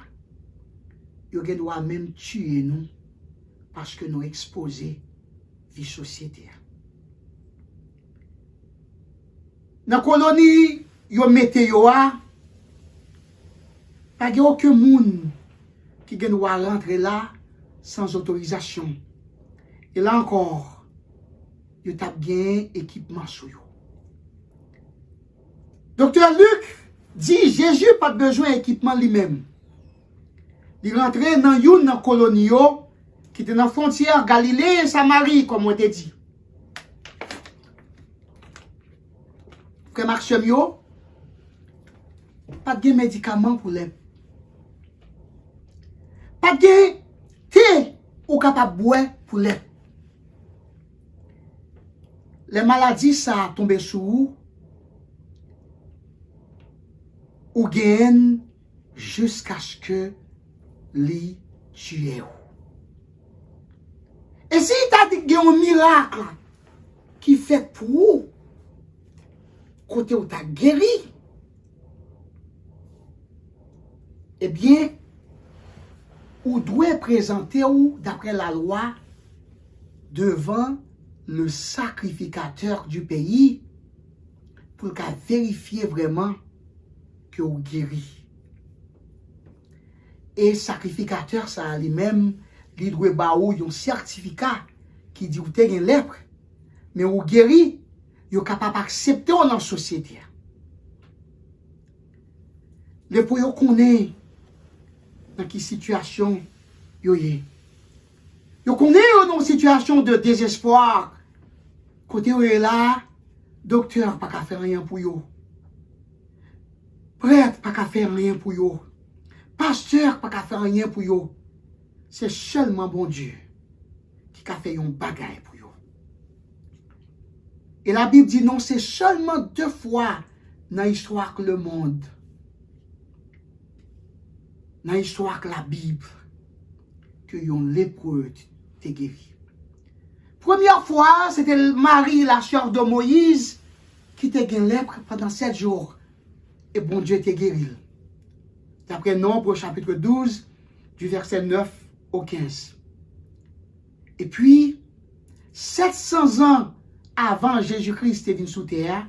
yo gen doit même tuer nous parce que nous exposés vie société. Dans la colonie, yo mette yo a, pas gen aucun monde qui gen doit rentrer là sans autorisation. Et là encore, yo tap bien équipement sou yo. Docteur Luc dit Jésus pas besoin d'équipement lui-même. Il rentre dans une colonie qui était dans la frontière Galilée et Samarie, comme on te dit. Frère Maxime yo, pas de médicaments pour les. Pas de thé ou capable de boire pour les. Les maladies ça tombé sur vous ou gagne jusqu'à ce que li tue. Et si t'as dit qu'il y a un miracle qui fait pour vous, côté où t'as guéri, eh bien, vous devez présenter ou d'après la loi devant le sacrificateur du pays pour qu'à vérifier vraiment que vous guéri. Et sacrificateur ça lui-même il doit ba ou un certificat qui dit ou t'es une lèpre mais ou guéri yo capable accepter dans la société. Le pour yo connaît dans quelle situation yo yé. Yo connaît dans une situation de désespoir. Côté où est là, docteur pas qu'à faire rien pour yo. Prêtre pas qu'à faire rien pour yo. Pasteur pas qu'à faire rien pour yo. C'est seulement bon Dieu qui a fait un bagaille pour yo. Et la Bible dit non, c'est seulement 2 fois dans l'histoire que le monde, dans l'histoire que la Bible, que yon lépreux te guéri. Première fois, c'était Marie, la sœur de Moïse, qui te guéri lèpre pendant 7 jours. Et bon Dieu te guéri. D'après Nombre, chapitre 12, du verset 9 au 15. Et puis, 700 ans avant Jésus-Christ est venu sous terre,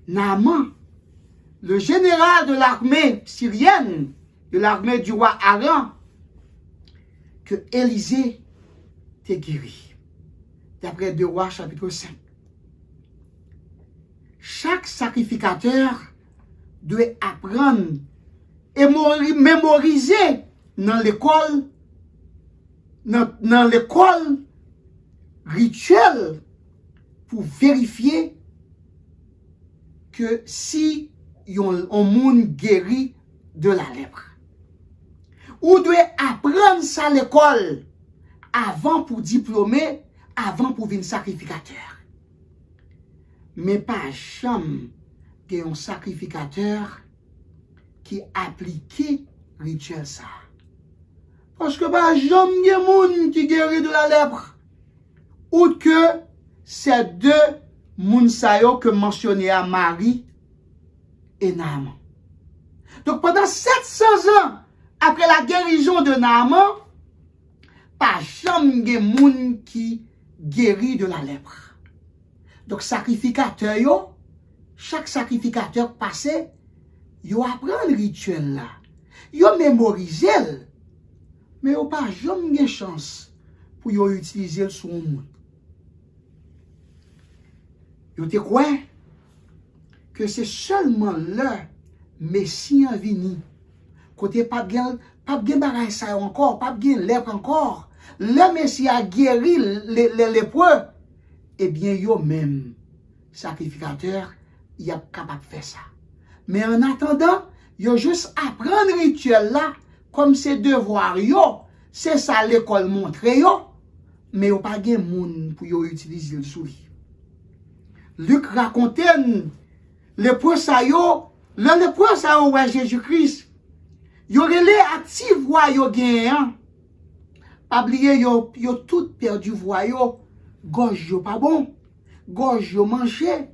Naaman, le général de l'armée syrienne, de l'armée du roi Aran, que Élisée t'est guéri. D'après 2 Rois, chapitre 5. Chaque sacrificateur doit apprendre et mémoriser dans l'école rituelle pour vérifier que si on monde guéri de la lèpre. Ou doit apprendre ça à l'école avant pour diplômer, avant pour venir sacrificateur. Mais pas jamais un sacrificateur qui applique rituel ça. Parce que pas jamais il y a monde qui guérit de la lèpre. Ou que ces 2 moun sa yo que mentionné à Marie et Naaman. Donc pendant 700 ans après la guérison de Naaman, pas jamais de moun qui guérit de la lèpre. Donc sacrificateur yo, chaque sacrificateur passé, yo apprend le rituel là. Yo mémorise, mais yo pas jamais de chance pour yo utiliser le son monde. Yo te crois que c'est seulement le Messie en vini. Côté pas bien bagay ça encore, pas bien lèpre encore. Le Messie a guéri les lépreux. Eh bien, yo même, sacrificateur, il a capable de faire ça. Mais en attendant, yo juste apprendre le rituel là, comme c'est devoir yo, c'est ça l'école montre yo, mais yo pas gen moun pour yo utiliser le souris. Luc raconte lépreux sa yo, le lépreux sa yo ouais Jésus-Christ. Yo relé actif voix yo gen. Pas oublier yo tout perdu voix yo. Gorge yo pas bon, gorge yo manger.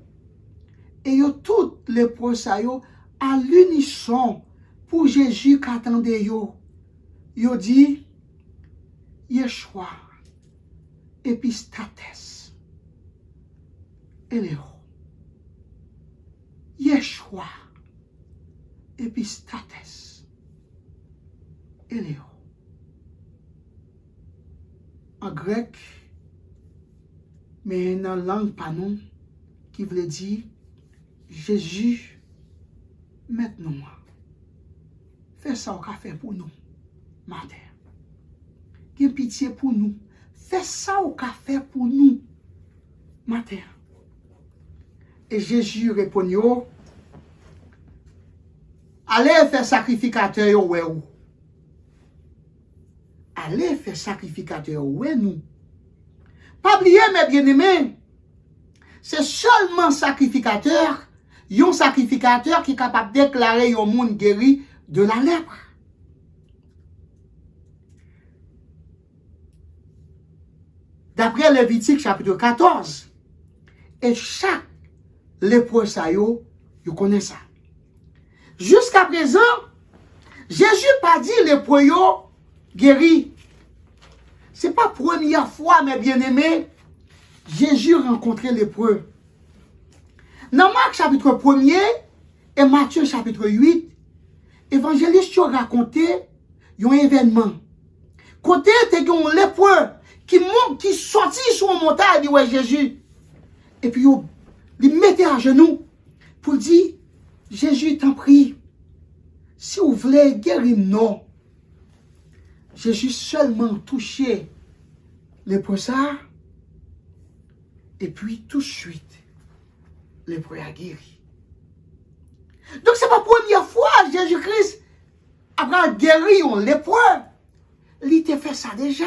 Et yo tout lépreux sa yo à l'unisson pour Jésus qu'attendait yo. Yo dit Yeshua epistates eleo. Yeshua epistates eleo. En grec, mais dans la langue panon, qui veut dire Jésus, maintenant, fais ça au café pour nous, matin. Qu'il pitié pour nous, fais ça au café pour nous, matin. Et Jésus répondit, allez faire sacrificateur, ouais ou. Allez faire sacrificateur, ouais nous. Pas oublier, mes bien-aimés, c'est seulement sacrificateur, yon sacrificateur qui est capable de déclarer yon monde guéri de la lèpre. D'après Lévitique chapitre 14, et chaque lépreux sa yo connaît ça. Jusqu'à présent, Jésus pas dit lépreux yo guéri. C'est pas la première fois, mes bien-aimés, Jésus rencontrait lépreux. Dans Marc chapitre 1er et Matthieu chapitre 8, évangéliste a raconté un événement. Côté te un lépreux qui sortit sur une montagne, dit ouais Jésus. Et puis il mettait à genoux pour dire, Jésus t'en prie, si vous voulez guérir, non. Jésus seulement touché lépreux ça, et puis tout de suite, lépreux a guéri. Donc c'est pas la première fois Jésus-Christ après guéri un lépreux. Il t'a fait ça déjà.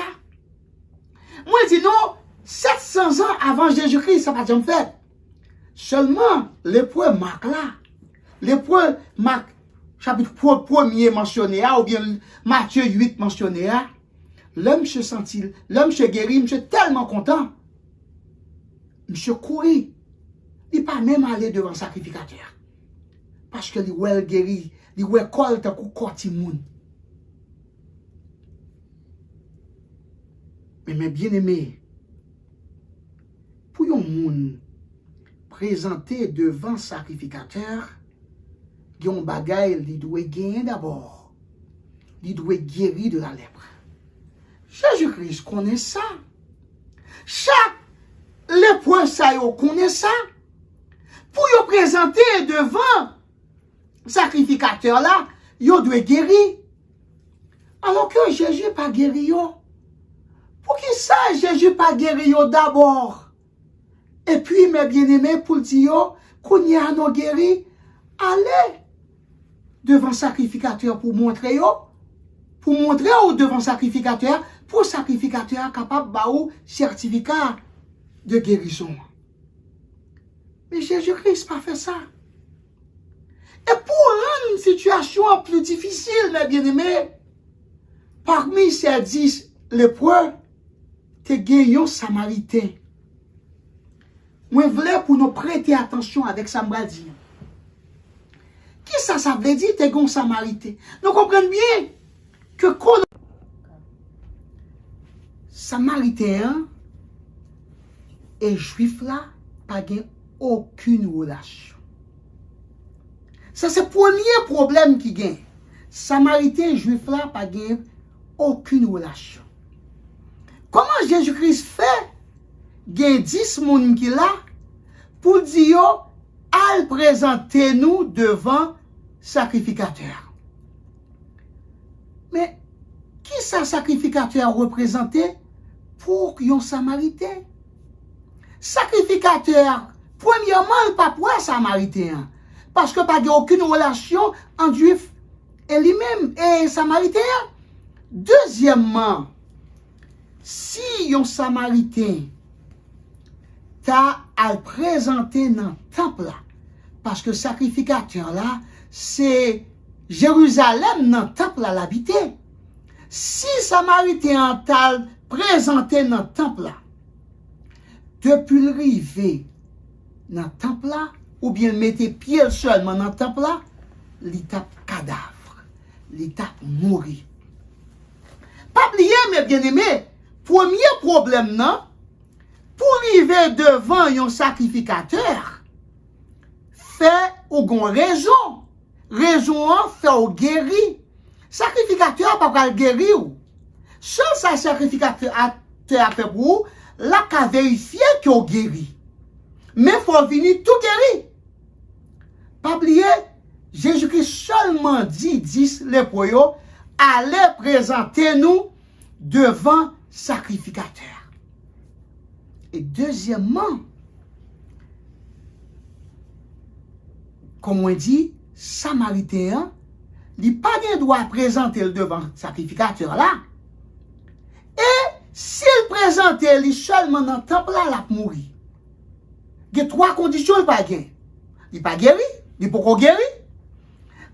Moi je dis non, 700 ans avant Jésus-Christ, ça n'a pas jamais fait. Seulement, l'épreuve marque là. L'épreuve marque chapitre 1er mentionné, ou bien Matthieu 8 mentionné, l'homme se sentit, l'homme se guérit, monsieur tellement content. Monsieur courit. Il pas même aller devant le sacrificateur. Parce que il ouais guéri, il ouais col ta kou korti moun. Mais mes bien-aimés, pour yon moun présenter devant le sacrificateur, yon bagay li doit gagner d'abord. Il doit guérir de la lèpre. Jésus-Christ connaît ça. Chaque lépreux ça yo connaît ça. Pour yo présenter devant le sacrificateur là, yo doit guérir. Alors que Jésus pas guéri yo. Pour qui ça Jésus pas guéri yo d'abord? Et puis mes bien-aimés pour dire yo, qu'on y a non guéri, allez devant le sacrificateur pour montrer yo, devant le sacrificateur, pour le sacrificateur capable de ou certificat de guérison. Mais Jésus-Christ pas fait ça. Et pour rendre une situation plus difficile, mes bien-aimés, parmi ces 10 lépreux, te gagnons samaritain. Moi, je voulais pour nous prêter attention avec ça, me dire. Qui ça veut dire, te gagnons samaritain? Nous comprenons bien que quand samaritain et juif là, pas aucune relation. Ça, c'est le premier problème qui gagne. Samaritain et juif là, pas aucune relation. Comment Jésus-Christ fait gen 10 personnes qui là pour dire al présenter nous devant sacrificateur. Mais qui ça sacrificateur représenté pour un samaritain? Sacrificateur, premièrement, il pas pour un samaritain parce que pas aucune relation entre juif et lui-même et samaritain. Deuxièmement, si un samaritain t'a à le présenter dans le temple là, parce que sacrificateur là, c'est Jérusalem dans le temple là l'habiter. Si samaritain t'a présenté dans le temple là, depuis le rivé dans le temple là, ou bien mettez pied seulement dans le temple là, l'état cadavre, l'état mourir. Pas oublier mes bien-aimés, premier problème non, pour arriver devant un sacrificateur, fait ou gon raison. Raison fait ou guéri. Sacrificateur pas pas guéri ou. Seul ça sacrificateur a fait pour la qu'a vérifier qu'il a guéri. Mais faut venir tout guéri. Pas oublier, Jésus-Christ seulement dit 10 lépreux allez présenter nous devant sacrificateur. Et deuxièmement, comme on dit, samaritain, il n'a pas de droit à présenter le devant sacrificateur là. Et s'il présente lui seulement dans le temple là, il a mourir. Il y a 3 conditions, il n'a pas gagné. Il n'est pas guéri, il n'est pas guéri,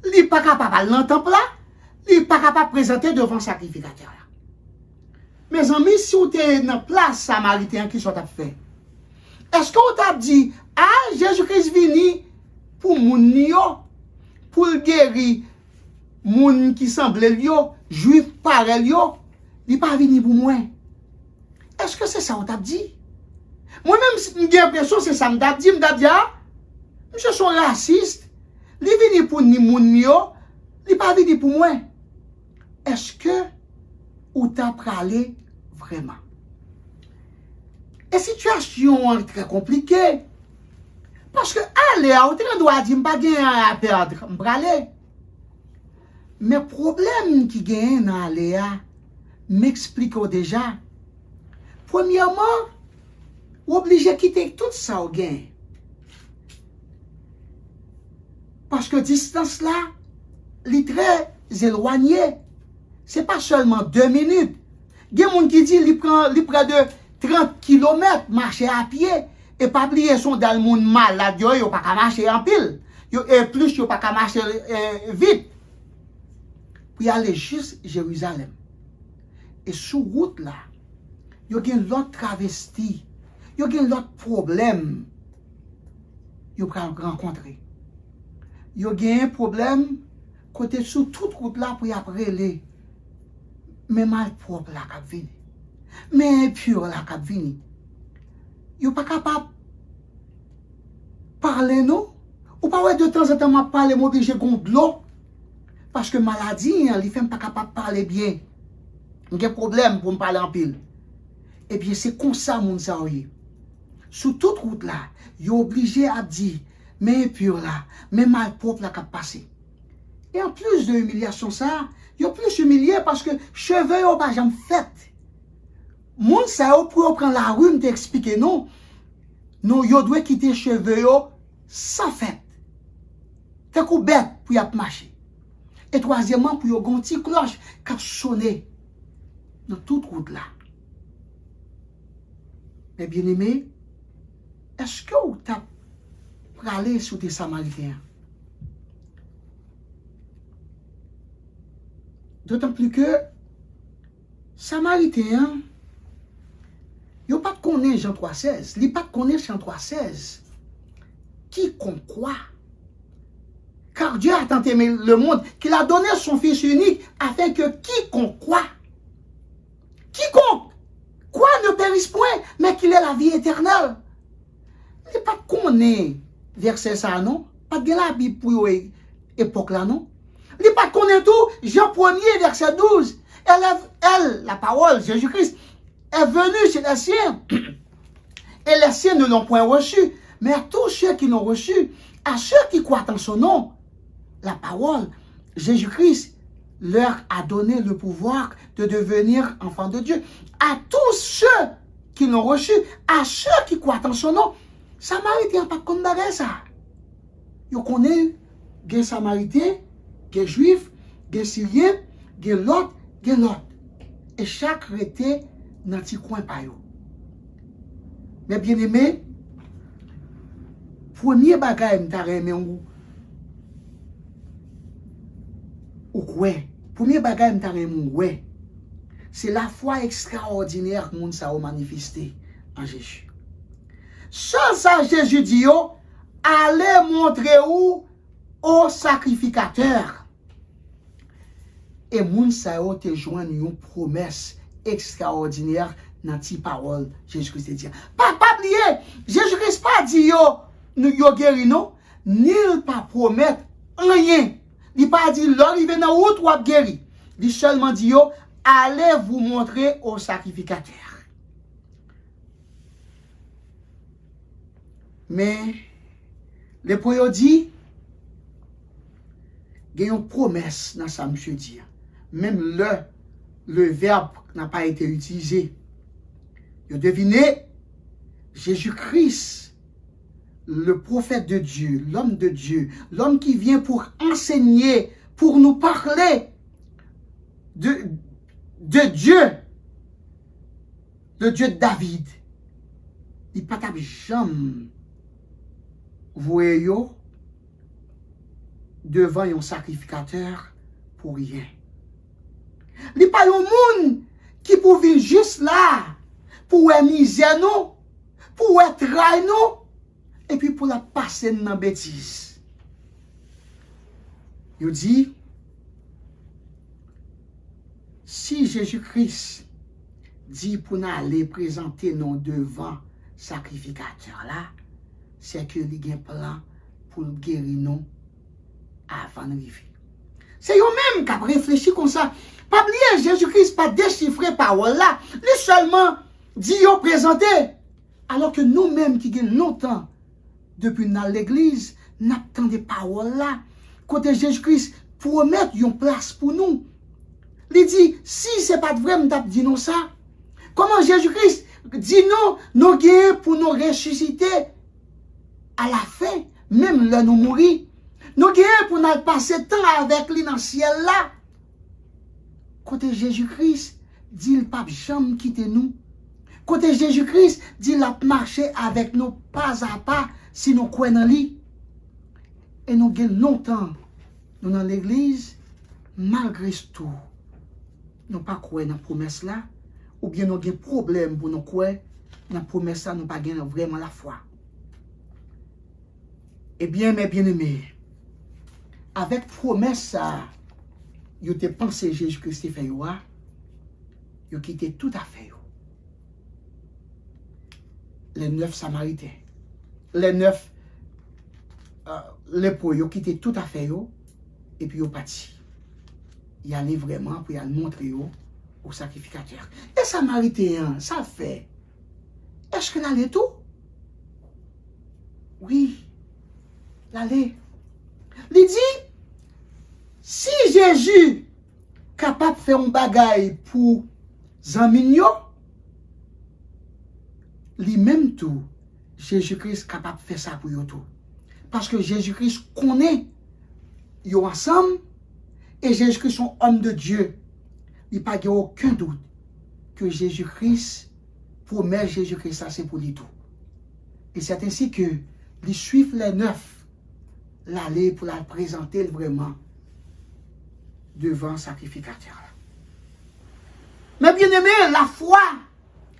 il n'est pas capable d'aller dans le temple là, il n'est pas capable de présenter devant sacrificateur là. Mes amis, si vous êtes dans la place samaritain, qui sont fait? Est-ce que vous avez dit, ah, Jésus-Christ vini pour moun yo, pour guérir moun qui semble yo, juif pareil yo, il pas vini pour moi? Est-ce que c'est ça vous avez dit? Moi-même, j'ai l'impression que c'est ça m'd'a dit, ah, monsieur sont raciste, il vini pour ni moun yo, il pas vini pour moi. Est-ce que ou t'as pralé vraiment? Et situation est très compliquée. Parce que aller à autre doit dire pas gagner à perdre, m'pralé. Mais problème qui gagne dans aller m'explique déjà. Premièrement, obligé quitter tout ça au gain. Parce que distance là, est très éloignée. C'est pas seulement 2 minutes. Il y a des gens qui disent qu'il prend près de 30 km marcher à pied. Et pas oublier son dans le monde malade, yo pas qu'à marcher en pile. Et plus yo pas qu'à marcher vite. Pour y aller juste Jérusalem. Et sous route là, yo gen l'autre travesti, yo gen l'autre problème. Yo pral rencontrer. Yo gen un problème côté sous toute route là pour y après les mais mal propre là k'ap vini. Mais pur là k'ap vini. Yo pas capable parler non ou pas ouais de temps en temps m'a parler m'obligé gon de l'eau parce que maladie li fait pas capable parler bien. J'ai problème pour me parler en pile. Eh bien c'est comme ça moun sa oye. Sous toute route là, yo obligé à dire mais pur là, mais mal propre là k'ap passer. Et en plus de l'humiliation ça, yo plus humilié parce que cheveux yo pas jamais fait. Moun sa yo pour prendre la rue m'expliquer non. Non, yo doit quitter cheveux yo sans fait. T'es kou bête pour y ap marcher. Et troisièmement pour yo gon ti cloche k'ap sonner dans toute route là. Mais bien aimé, est-ce que vous t'as parlé sur des Samaritains? D'autant plus que Samaritains, ils n'ont pas de connaître Jean 3,16. Ils n'ont pas de connaître Jean 3,16. Quiconque croit. Car Dieu a tant aimé le monde qu'il a donné son Fils unique afin que quiconque croit. Quiconque croit ne périsse point, mais qu'il ait la vie éternelle. Il n'est pas de connaître verset ça, non? Pas de la Bible pour époque là, non? Il n'est pas de connaître tout. Jean 1er, verset 12. Elle, la parole, Jésus-Christ, est venue chez les siens. Et les siens ne l'ont point reçu. Mais à tous ceux qui l'ont reçu, à ceux qui croient en son nom, la parole, Jésus-Christ, leur a donné le pouvoir de devenir enfants de Dieu. À tous ceux qui l'ont reçu, à ceux qui croient en son nom, Samaritain pas comme bagay ça. Yo connaît des Samaritains, des Juifs, des Syriens, des Lot. Et chaque rete dans petit coin pa yo. Mais bien aimé, premier bagay m'ta remè ou quoi? Premier bagay m'ta remè ouais. C'est la foi extraordinaire que moun sa a manifesté en Jésus. Sans ça, Jésus dit yo, allez montrer où au sacrificateur. Et moun sa yo te joindre une promesse extraordinaire dans ti parole Jésus-Christ dit. Pas oublier, Jésus-Christ pas dit yo, nous yo guéri non, ni pas promettre rien. Il pas dit l'arrivé dans route ou guéri. Il seulement dit yo, allez vous montrer au sacrificateur. Mais les poyo dit il y a une promesse dans ça monsieur dit. Même le verbe n'a pas été utilisé. Vous devinez, Jésus-Christ, le prophète de Dieu, l'homme qui vient pour enseigner, pour nous parler de Dieu, le Dieu de David. Il n'y a pas jamais voyez devant un sacrificateur pour rien. Il n'y a pas un monde qui peut vivre juste là pour misère nous, pour trahir nous, et puis pour la passer dans la bêtise. Il dit, si Jésus-Christ dit pour nous aller présenter nous devant sacrificateur là, c'est que il y a un plan pour guérir nous avant d'arriver. C'est eux-mêmes qui ont réfléchi comme ça. Pas oublier, Jésus-Christ pas déchiffré parole là. Il seulement dit yo présenté. Alors que nous-mêmes qui gagnons longtemps depuis dans l'église, n'attendons des paroles là. Côté Jésus-Christ promet une place pour nous. Il dit, si c'est pas vrai, m't'a dit non ça. Comment Jésus-Christ dit non, nous gagnons pour nous ressusciter à la fin, même là nous mourir. Nous gagnons pour nous passer temps avec lui dans le ciel là. Côté Jésus-Christ, dit le pape jamais quitter nous. Côté Jésus-Christ, dit la marcher avec nous pas à pas si nous croyons dans lui. Et nous gagnons longtemps, nous dans l'église, malgré tout, nous pas croyons dans la promesse là, ou bien nous avons des problèmes pour nous croire dans la promesse là, nous pas gagnons vraiment la foi. Eh bien, mes bien-aimés, avec promesse ça, vous avez pensé Jésus-Christ fait vous avez quitté tout à fait. Les 9 Samaritains, les 9 lépreux, ils ont quitté tout à fait et puis ils ont parti. Ils allaient vraiment pour aller montrer au sacrificateur. Et Samaritains, ça fait. Est-ce que l'allait tout? Oui, l'allait. Il dit, si Jésus capable de faire un bagaille pour Zamigno, lui-même tout, Jésus-Christ capable de faire ça pour eux tout. Parce que Jésus-Christ connaît eux ensemble et Jésus-Christ est un homme de Dieu. Il n'y a pas aucun doute que Jésus-Christ, promet Jésus-Christ, ça c'est pour lui tout. Et c'est ainsi que les suivent les 9, l'aller pour la présenter vraiment devant le sacrificateur. Mais bien aimé, la foi,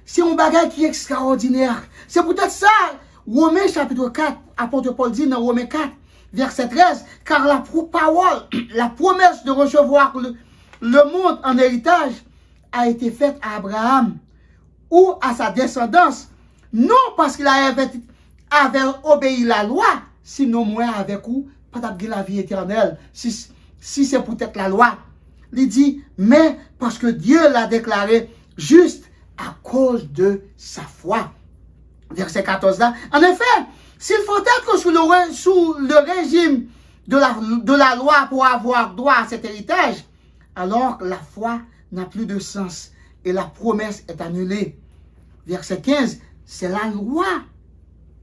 c'est un bagage qui est extraordinaire. C'est peut-être ça, Romains chapitre 4, apôtre Paul dit dans Romains 4, verset 13, car la parole, la promesse de recevoir le monde en héritage a été faite à Abraham ou à sa descendance, non parce qu'il avait obéi la loi, sinon moi avec vous, pas d'abguer la vie éternelle, si c'est peut-être la loi. Il dit, mais parce que Dieu l'a déclaré juste à cause de sa foi. Verset 14 là. En effet, s'il faut être sous le régime de la loi pour avoir droit à cet héritage, alors la foi n'a plus de sens et la promesse est annulée. Verset 15, c'est la loi.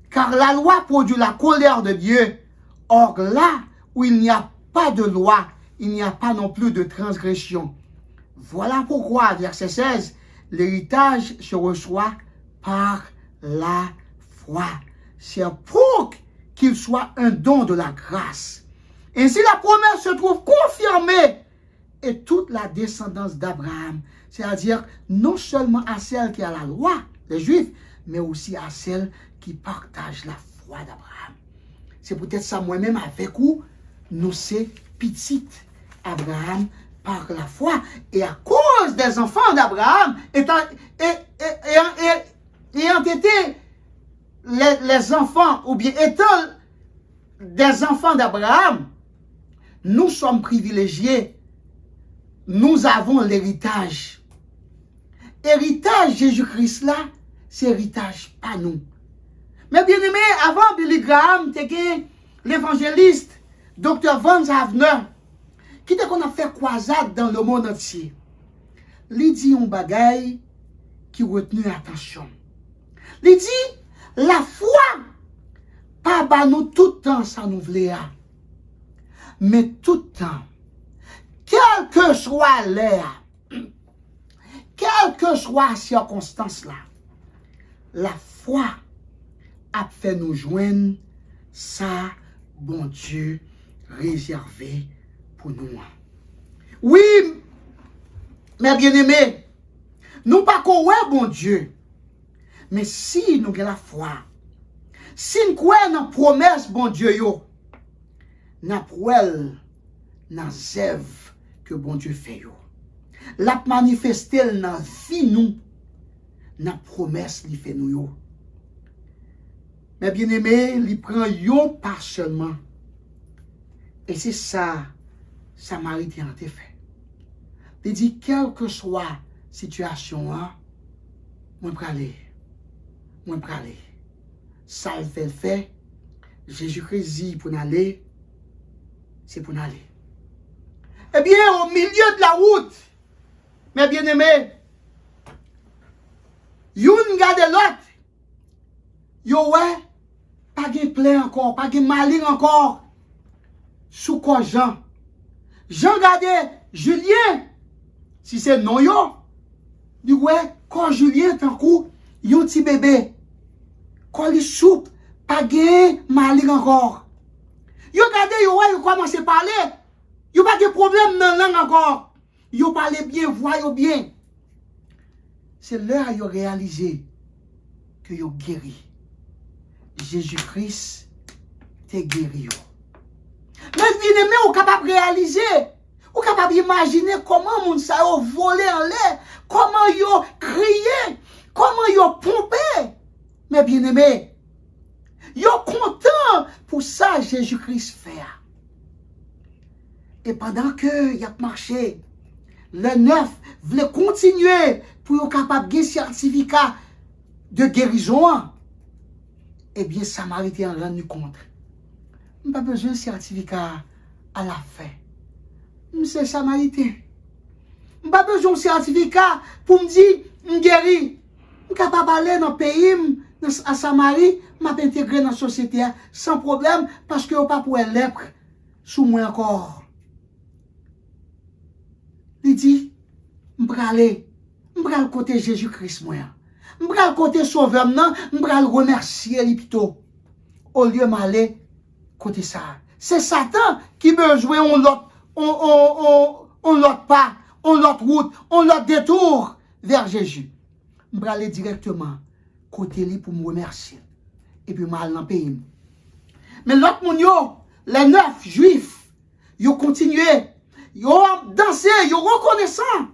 Car la loi produit la colère de Dieu. Or là où il n'y a pas de loi, il n'y a pas non plus de transgression. Voilà pourquoi, verset 16, l'héritage se reçoit par la foi. C'est pour qu'il soit un don de la grâce. Ainsi la promesse se trouve confirmée et toute la descendance d'Abraham, c'est-à-dire non seulement à celle qui a la loi, les Juifs, mais aussi à celle qui partagent la foi d'Abraham. C'est peut-être ça moi-même avec vous, nous c'est petite Abraham par la foi et à cause des enfants d'Abraham ayant été les enfants ou bien étant des enfants d'Abraham, nous sommes privilégiés. Nous avons l'héritage. Héritage Jésus-Christ là, c'est héritage pas nous. Mais bien aimé, avant Billy Graham, l'évangéliste Dr. Van Havner, qui était qu'on a fait croisade dans le monde entier. Il dit un bagaille qui retenu attention. Il dit, la foi, pas bah nous tout le temps ça nous voulait, mais tout le temps, quel que soit l'air, quelle que soit la circonstance là, la foi a fait nous joindre ça, bon Dieu, réservé pour nous. Oui, mes bien-aimés, nous pas qu'on bon Dieu, mais si nous avons la foi, si nous croyons dans la promesse, bon Dieu, nous croyons dans les œuvres que bon Dieu fait. La manifester dans la vie, nous, dans la promesse qu'il fait nous. Mais bien aimé, il prend yon pas seulement. Et c'est ça, Samaritain a fait. Il dit, quelle que soit la situation, moi je aller. Ça le fait. Jésus-Christ dit pour aller, c'est pour aller. Eh bien, au milieu de la route, mes bien-aimés, yon gade l'autre, yo ouais, pas de plein encore, pas de malin encore, sous quoi Jean. Jean gade Julien, si c'est non yo, dit ouais, quand Julien tant coup, un petit bébé. Quand il soupe, pas gain, malik encore. Yo gade yo ouais, yo commence à parler. Yo pas de problème dans la langue encore. Yo parle bien, voix yo bien. C'est l'heure yo réaliser que yo guéri. Jésus-Christ te guéri yo. Mais bien aimé, ou capable de réaliser, ou capable d'imaginer comment moun sa yo volé en l'air, comment yo crié, comment yo pompé. Mais bien aimé, yo content pour ça Jésus-Christ fait. Et pendant que y a marché, le 9 voulait continuer pour yo capable de certificat de guérison. Eh bien, Samaritain rendu compte. Je pas besoin de certificat à la fin. C'est Samaritain. Je pas besoin de certificat pour me dire, je guéri. Je suis capable d'aller dans le pays, à Samarie, je vais intégrer dans la société sans problème parce que je ne pas pour être lèpre sous moi encore. Il dit, je vais aller côté Jésus-Christ. Je vais aller côté Sauveur, je vais remercier lui plutôt. Au lieu d'aller côté ça. C'est Satan qui besoin on l'autre pas, on l'autre route, on l'autre détour vers Jésus. Je vais aller directement côté lui pour me remercier. Et puis je vais aller dans le pays. Mais l'autre moun yo, les 9 juifs, ils ont continué, ils ont dansé, ils ont reconnaissant,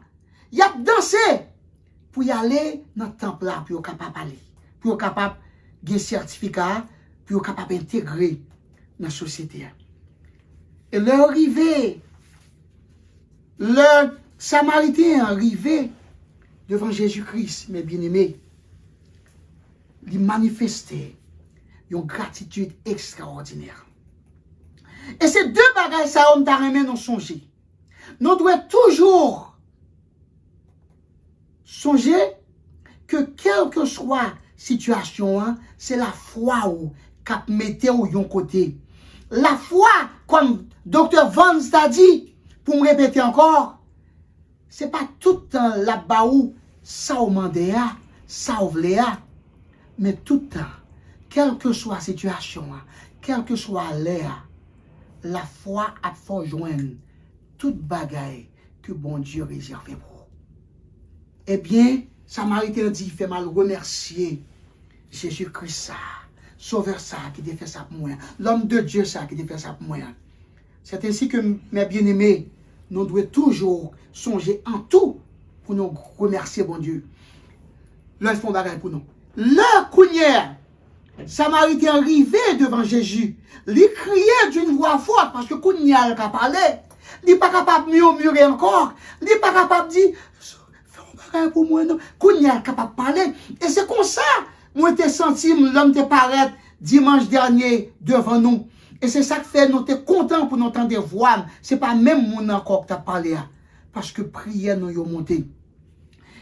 ils ont dansé pour y aller dans le temple là, pour être capable d'aller, pour être capable de gagner certificat, pour être capable d'intégrer dans la société. Et leur arrivé, le Samaritain arrivé devant Jésus-Christ, mes bien-aimés, il manifestait une gratitude extraordinaire. Et ces deux bagages, ça, on t'a remis nous songer. Nous devons toujours songer que quelle que soit la situation, c'est la foi ou cap mettez ou yon côté. La foi, comme Dr. Vance t'a dit, pour me répéter encore, c'est pas tout le temps là-bas où ça ou mandé, ça ou vlé, mais tout le temps, quelle que soit la situation, quelle que soit l'air, la foi a fait joindre toute bagaille que bon Dieu réserve pour vous. Eh bien, Samaritain dit, fait mal remercier Jésus-Christ ça, Sauveur ça qui a fait ça pour moi, l'homme de Dieu ça qui a fait ça pour moi. C'est ainsi que mes bien-aimés, nous devons toujours songer en tout pour nous remercier bon Dieu. Là, ils font bagaille pour nous. Le cougnière, Samaritain arrivé devant Jésus, il criait d'une voix forte parce que cougnière n'a parlé. Il n'est pas capable de murmurer encore. Il n'est pas capable de dire, fais un bagaille pour moi, non. Cougnière n'est capable de parler. Et c'est comme ça, moi, j'ai senti l'homme te paraître dimanche dernier devant nous. Et c'est ça qui fait nous sommes contents pour nous entendre voix. Ce n'est pas même mon encore qui t'a parlé. Parce que prière nous est montée.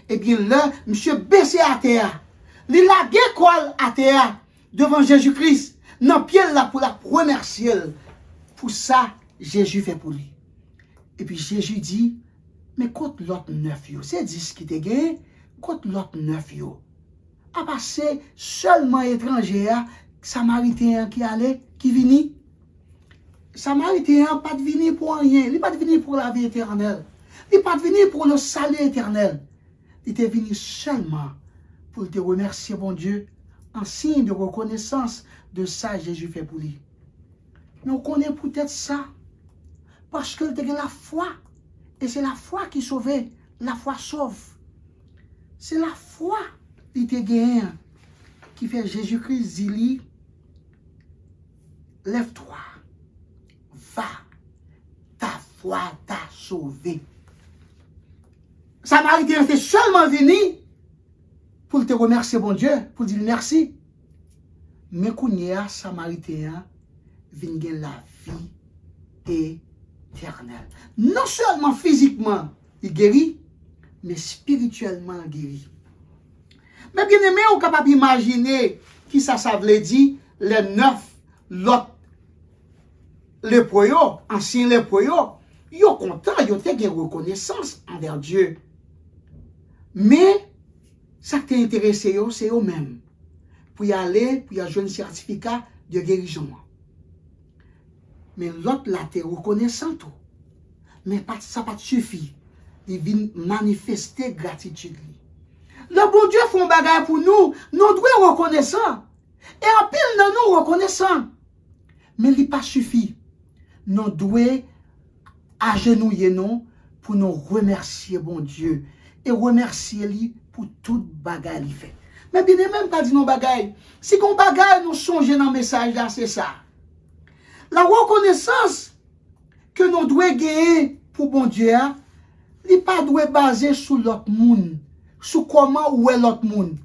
Eh bien là, monsieur baissé à terre. Il a gué à terre devant Jésus-Christ. Dans pied là pour la remercier. Pour ça, Jésus fait pour lui. Et puis Jésus dit, mais quand l'autre 9 yo, c'est 10 qui te gagné, quand l'autre 9 yo, a passé seulement étranger, Samaritain qui allait, qui vini. Samaritain pas de venir pour rien, il pas de venir pour la vie éternelle. Il pas de venir pour le salut éternel. Il est venu seulement pour te remercier, bon Dieu, en signe de reconnaissance de ça Jésus fait pour lui. Mais on connaît peut-être ça, parce que il a la foi. Et c'est la foi qui sauve, la foi sauve. C'est la foi qui te gagne, qui fait Jésus-Christ dit, lève-toi, va, ta foi t'a sauvé. Samaritain était seulement venu pour te remercier, bon Dieu, pour dire merci. Mais Kounia, Samaritain, vient gagner la vie éternelle. Non seulement physiquement, il guérit, mais spirituellement, il guérit. Mais bien aimé, on est capable d'imaginer qui ça veut dire, les 9, l'autre, les poyos, anciens les poyos, ils sont contents, ils ont une reconnaissance envers Dieu. Mais ça qui t'intéresse, c'est eux-mêmes. Pour y aller, pour y avoir un certificat de guérison. Mais l'autre, là, t'es reconnaissant tout. Mais ça pas suffit. Il vient manifester gratitude. Le bon Dieu fait un bagage pour nous. Nous devons reconnaissant. Et en pile, nous reconnaissant. Mais il pas suffit. Nous devons agenouiller nous pour nous remercier bon Dieu. Et remercier lui pour tout bagage qu'il fait. Mais bien même pas dit nos bagailles. Si qu'on bagaille nous songe dans le message là, c'est ça. La reconnaissance que nous devons gagner pour bon Dieu, il pas doit baser sur l'autre monde, sur comment ou est l'autre monde.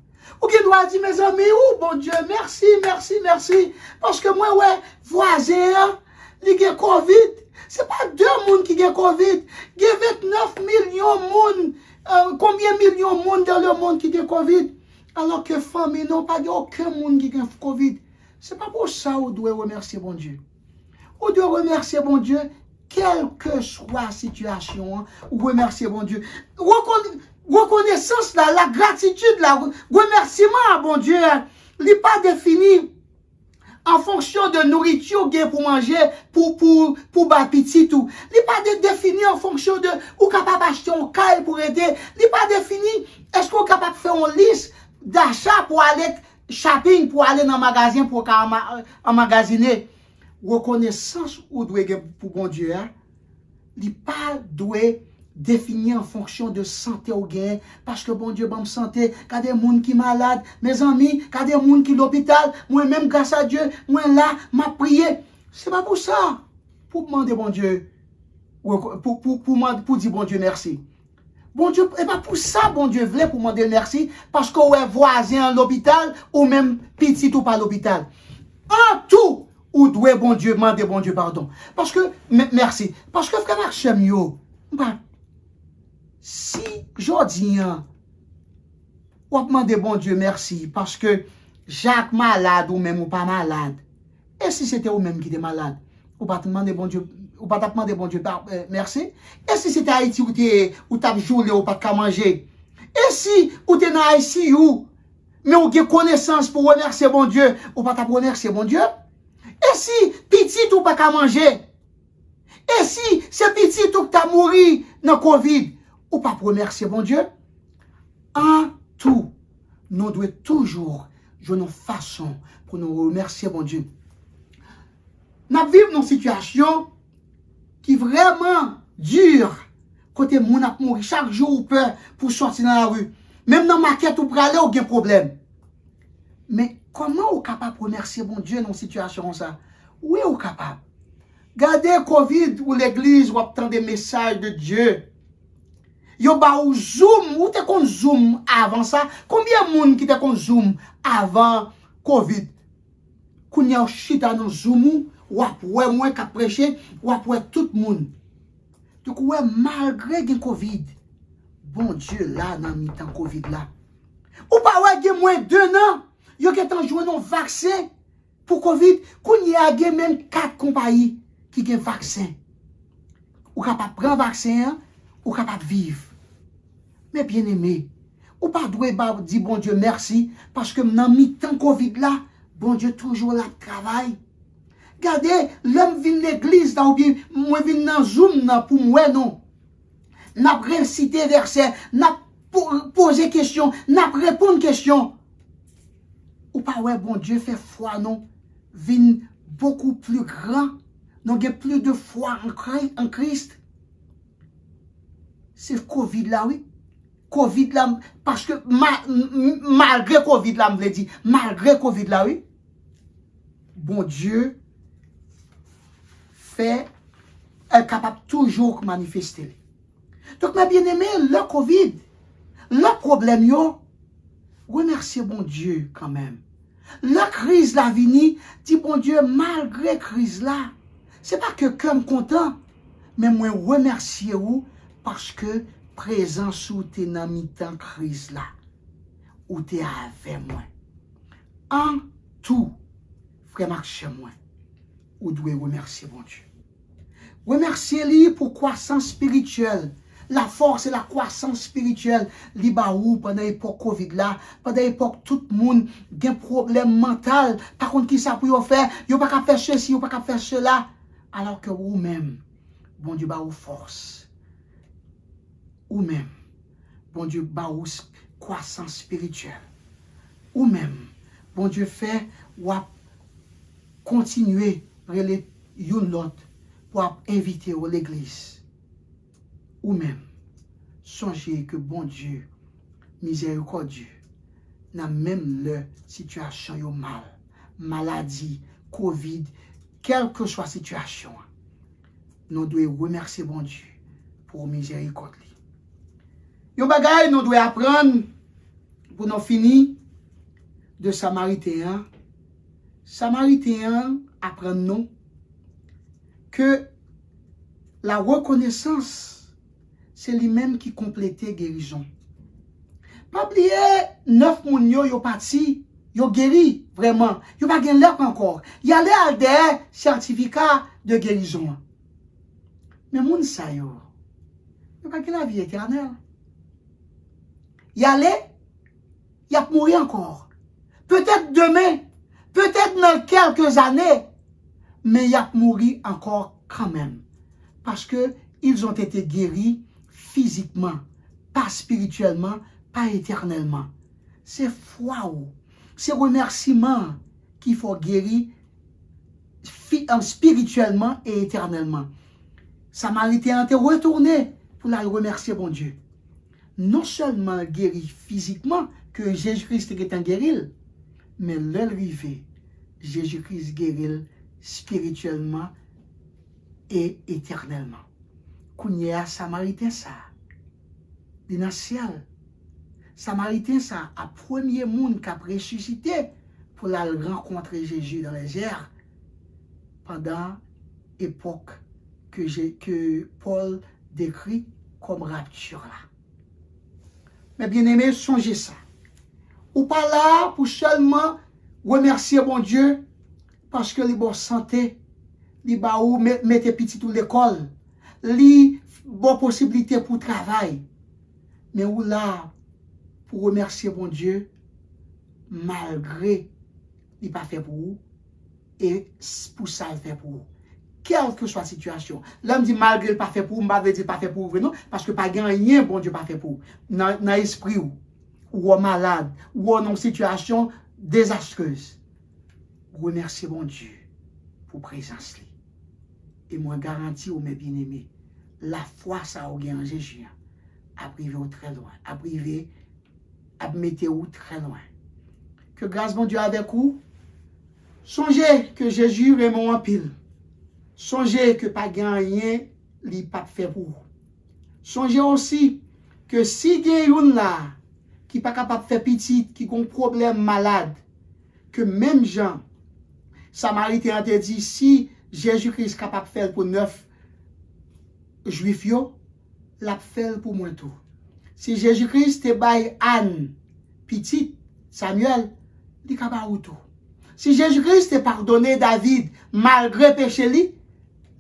Ou qui doit dire mes amis, oh bon Dieu, merci, merci, merci. Parce que moi, ouais, voisin, il a Covid. C'est pas 2 personnes qui ont Covid. Il y a 29 millions de monde. Combien de millions de monde dans le monde qui ont Covid? Alors que famille n'ont pas aucun monde qui a Covid. C'est pas pour ça qu'on doit remercier bon Dieu. On doit remercier bon Dieu, quelle que soit la situation, ou remercier bon Dieu. Reconnaissance, la gratitude, remerciement à bon Dieu, il n'est pas défini en fonction de nourriture pour manger, pour petit tout. Il n'est pas défini en fonction de ou capable d'acheter un caille pour aider. Il n'est pas défini, est-ce qu'on est capable de faire une liste d'achat pour aller shopping, pour aller dans le magasin, pour emmagasiner. Reconnaissance ou doit pour bon Dieu, il pas doit définir en fonction de santé ou gain, parce que bon Dieu bonne santé, quand des gens qui malades, mes amis, quand des gens qui l'hôpital, moi-même grâce à Dieu, moi là, m'a prié. C'est pas pour ça. Pour demander bon Dieu, pour dire bon Dieu merci. Bon Dieu, et pas pour ça, bon Dieu voulait pour demander merci, parce qu'on est voisin à l'hôpital, ou même petit ou pas l'hôpital. En tout, ou doit bon Dieu demander bon Dieu pardon. Parce que, merci. Parce que frère Marchem yo, si j'ordis, ou demander bon Dieu merci, parce que Jacques malade ou même ou pas malade, et si c'était ou même qui était malade, ou pas demander bon Dieu, ou pas demander bon Dieu merci, et si c'était Haïti ou t'as joué ou pas qu'à manger, et si ou t'es dans Haïti ou, mais ou avez connaissance pour remercier bon Dieu, ou pas remercier bon Dieu, et si petit ou pas qu'à manger, et si c'est petit ou que t'as mouru dans Covid, ou pas remercier bon Dieu, en tout, nous devons toujours jouer une façon pour nous remercier bon Dieu. Nous vivons dans une situation qui est vraiment dure. Côté moun a mourir chaque jour ou peur pour sortir dans la rue. Même dans la maquette ou pour aller, aucun problème. Mais comment on est capable de remercier bon Dieu dans une situation comme ça? Oui, on est capable. Gardez Covid ou l'église ou attendre des messages de Dieu. Yo ba ou Zoom, ou te kon Zoom avant ça? Combien de monde qui te kon Zoom avant Covid? Kounya ou chita dans Zoom ou après moi qui prêcher ou après tout le monde. Donc ouais, malgré le Covid, bon Dieu là dans le temps Covid là. Ou pas ouais gen moins 2 ans, yo qui t'en joué un vaccin pour Covid, kounya gen même 4 compagnies qui gen vaccin. Ou capable prendre vaccin, ou capable vivre. Mais bien aimé, ou pas doué dire bon Dieu merci, parce que dans mi-temps Covid là, bon Dieu toujours là travail. Regardez, l'homme vient l'église là, ou bien moi vient dans Zoom là, pour moi non. N'a récité verset, n'a posé question, n'a répondu question. Ou pas ouais bon Dieu fait foi non, vient beaucoup plus grand, donc il plus de foi en Christ. C'est Covid là oui. Covid là, parce que malgré Covid là, me dit, malgré Covid là, oui, bon Dieu fait, est capable toujours de manifester. Donc, mes bien-aimés, le Covid, le problème, yo, remerciez bon Dieu quand même. La crise la vini, dit bon Dieu, malgré crise là, c'est pas que comme content, mais moi remercier vous parce que présent sous tes dans mi-temps crise là, ou t'es avec moi. En tout, frère marche moi, ou doit remercier bon Dieu. Remercier lui pour croissance spirituelle, la force et la croissance spirituelle, li ba ou pendant l'époque Covid là, pendant l'époque tout le monde a un problème mental, par contre qui ça pour faire, yo pas qu'à faire ceci, yo pas qu'à faire cela, alors que vous même, bon Dieu ba ou force, ou même, bon Dieu ba ou croissance spirituelle, ou même, bon Dieu fait ou continuer reler yon l'autre pour inviter à l'église. Ou même, songez que bon Dieu, miséricordieux, dans même le situation yo mal, maladie, Covid, quelle que soit la situation, nous devons remercier bon Dieu pour miséricorde. Yon bagay nous devons apprendre pour nous finir de Samaritain. Samaritain apprend nous que la reconnaissance, c'est lui-même qui complétait guérison. Pas oublier 9 moun yo parti, yo guéri vraiment. Yo pas gen l'air encore. Y allé à des certificats de guérison. Mais moun sa yo pas gen la vie éternelle. Y allé, y a mourir encore. Peut-être demain, peut-être dans quelques années, mais y a mourir encore quand même. Parce que ils ont été guéris physiquement, pas spirituellement, pas éternellement. C'est foi, c'est remerciement qu'il faut guérir spirituellement et éternellement. Samaritain est retourné pour la remercier bon Dieu. Non seulement guéri physiquement, que Jésus-Christ est guéri, mais l'arrivée, Jésus-Christ guérit spirituellement et éternellement. Kounya Samaritain ça, dans le ciel. Samaritain ça, a premier monde qui a ressuscité pour la rencontrer Jésus dans les airs pendant l'époque que Paul décrit comme rapture là. Mais bien aimé, songez ça. Ou pas là pour seulement remercier bon Dieu parce que les bonnes santé, les baou mettez petit tout l'école, les bonnes possibilités pour travail. Mais ou là pour remercier bon Dieu malgré il pas fait pour vous et pour ça il fait pour vous. Quelle que soit la situation. L'homme dit malgré il pas fait pour vous, je ne dire pas fait pour vous, non, parce que pas rien bon Dieu pas fait pour vous. Dans l'esprit ou malade, ou en situation désastreuse. Remerciez bon Dieu pour présence. Et moi garantis aux mes bien-aimés, la foi ça a en Jésus, a privé très loin, a privé, a mettre très loin. Que grâce bon Dieu avec vous. Songez que Jésus remonte en pile. Songez que pas rien li pas fait pour vous. Songez aussi que si gen là qui pas capable de faire petit, qui a un problème malade, que même Jean, Samaritain a dit, si Jésus-Christ est capable de faire pour 9 juifs, l'a fait pour moi tout. Si Jésus-Christ te bail Anne, petit, Samuel, il est capable de tout. Si Jésus-Christ te pardonné David, malgré péché,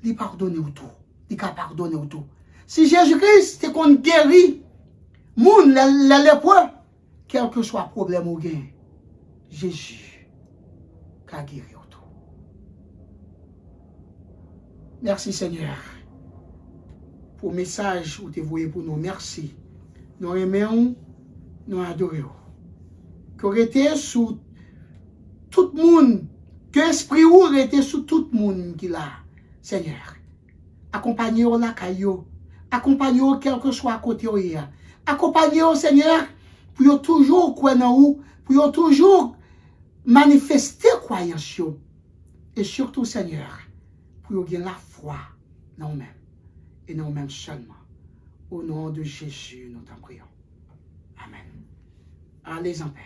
il pardonne tout. Il est capable de pardonner tout. Si Jésus-Christ te guéri, moun, les lépreux, quel que soit le problème ou gain, Jésus a guéri tout. Merci Seigneur pour le message que tu voyez pour nous. Merci. Nous aimons, nous adorons. Que été sous tout le monde, que l'esprit ou été sous tout le monde qui l'a, Seigneur. Accompagnez-vous la caillou, accompagnez-vous quel que soit à côté. Accompagnez-vous, Seigneur, pour toujours croire en vous, pour toujours manifester croyance. Et surtout, Seigneur, pour gagner la foi dans nous-mêmes et nous-mêmes seulement. Au nom de Jésus, nous t'en prions. Amen. Allez en paix.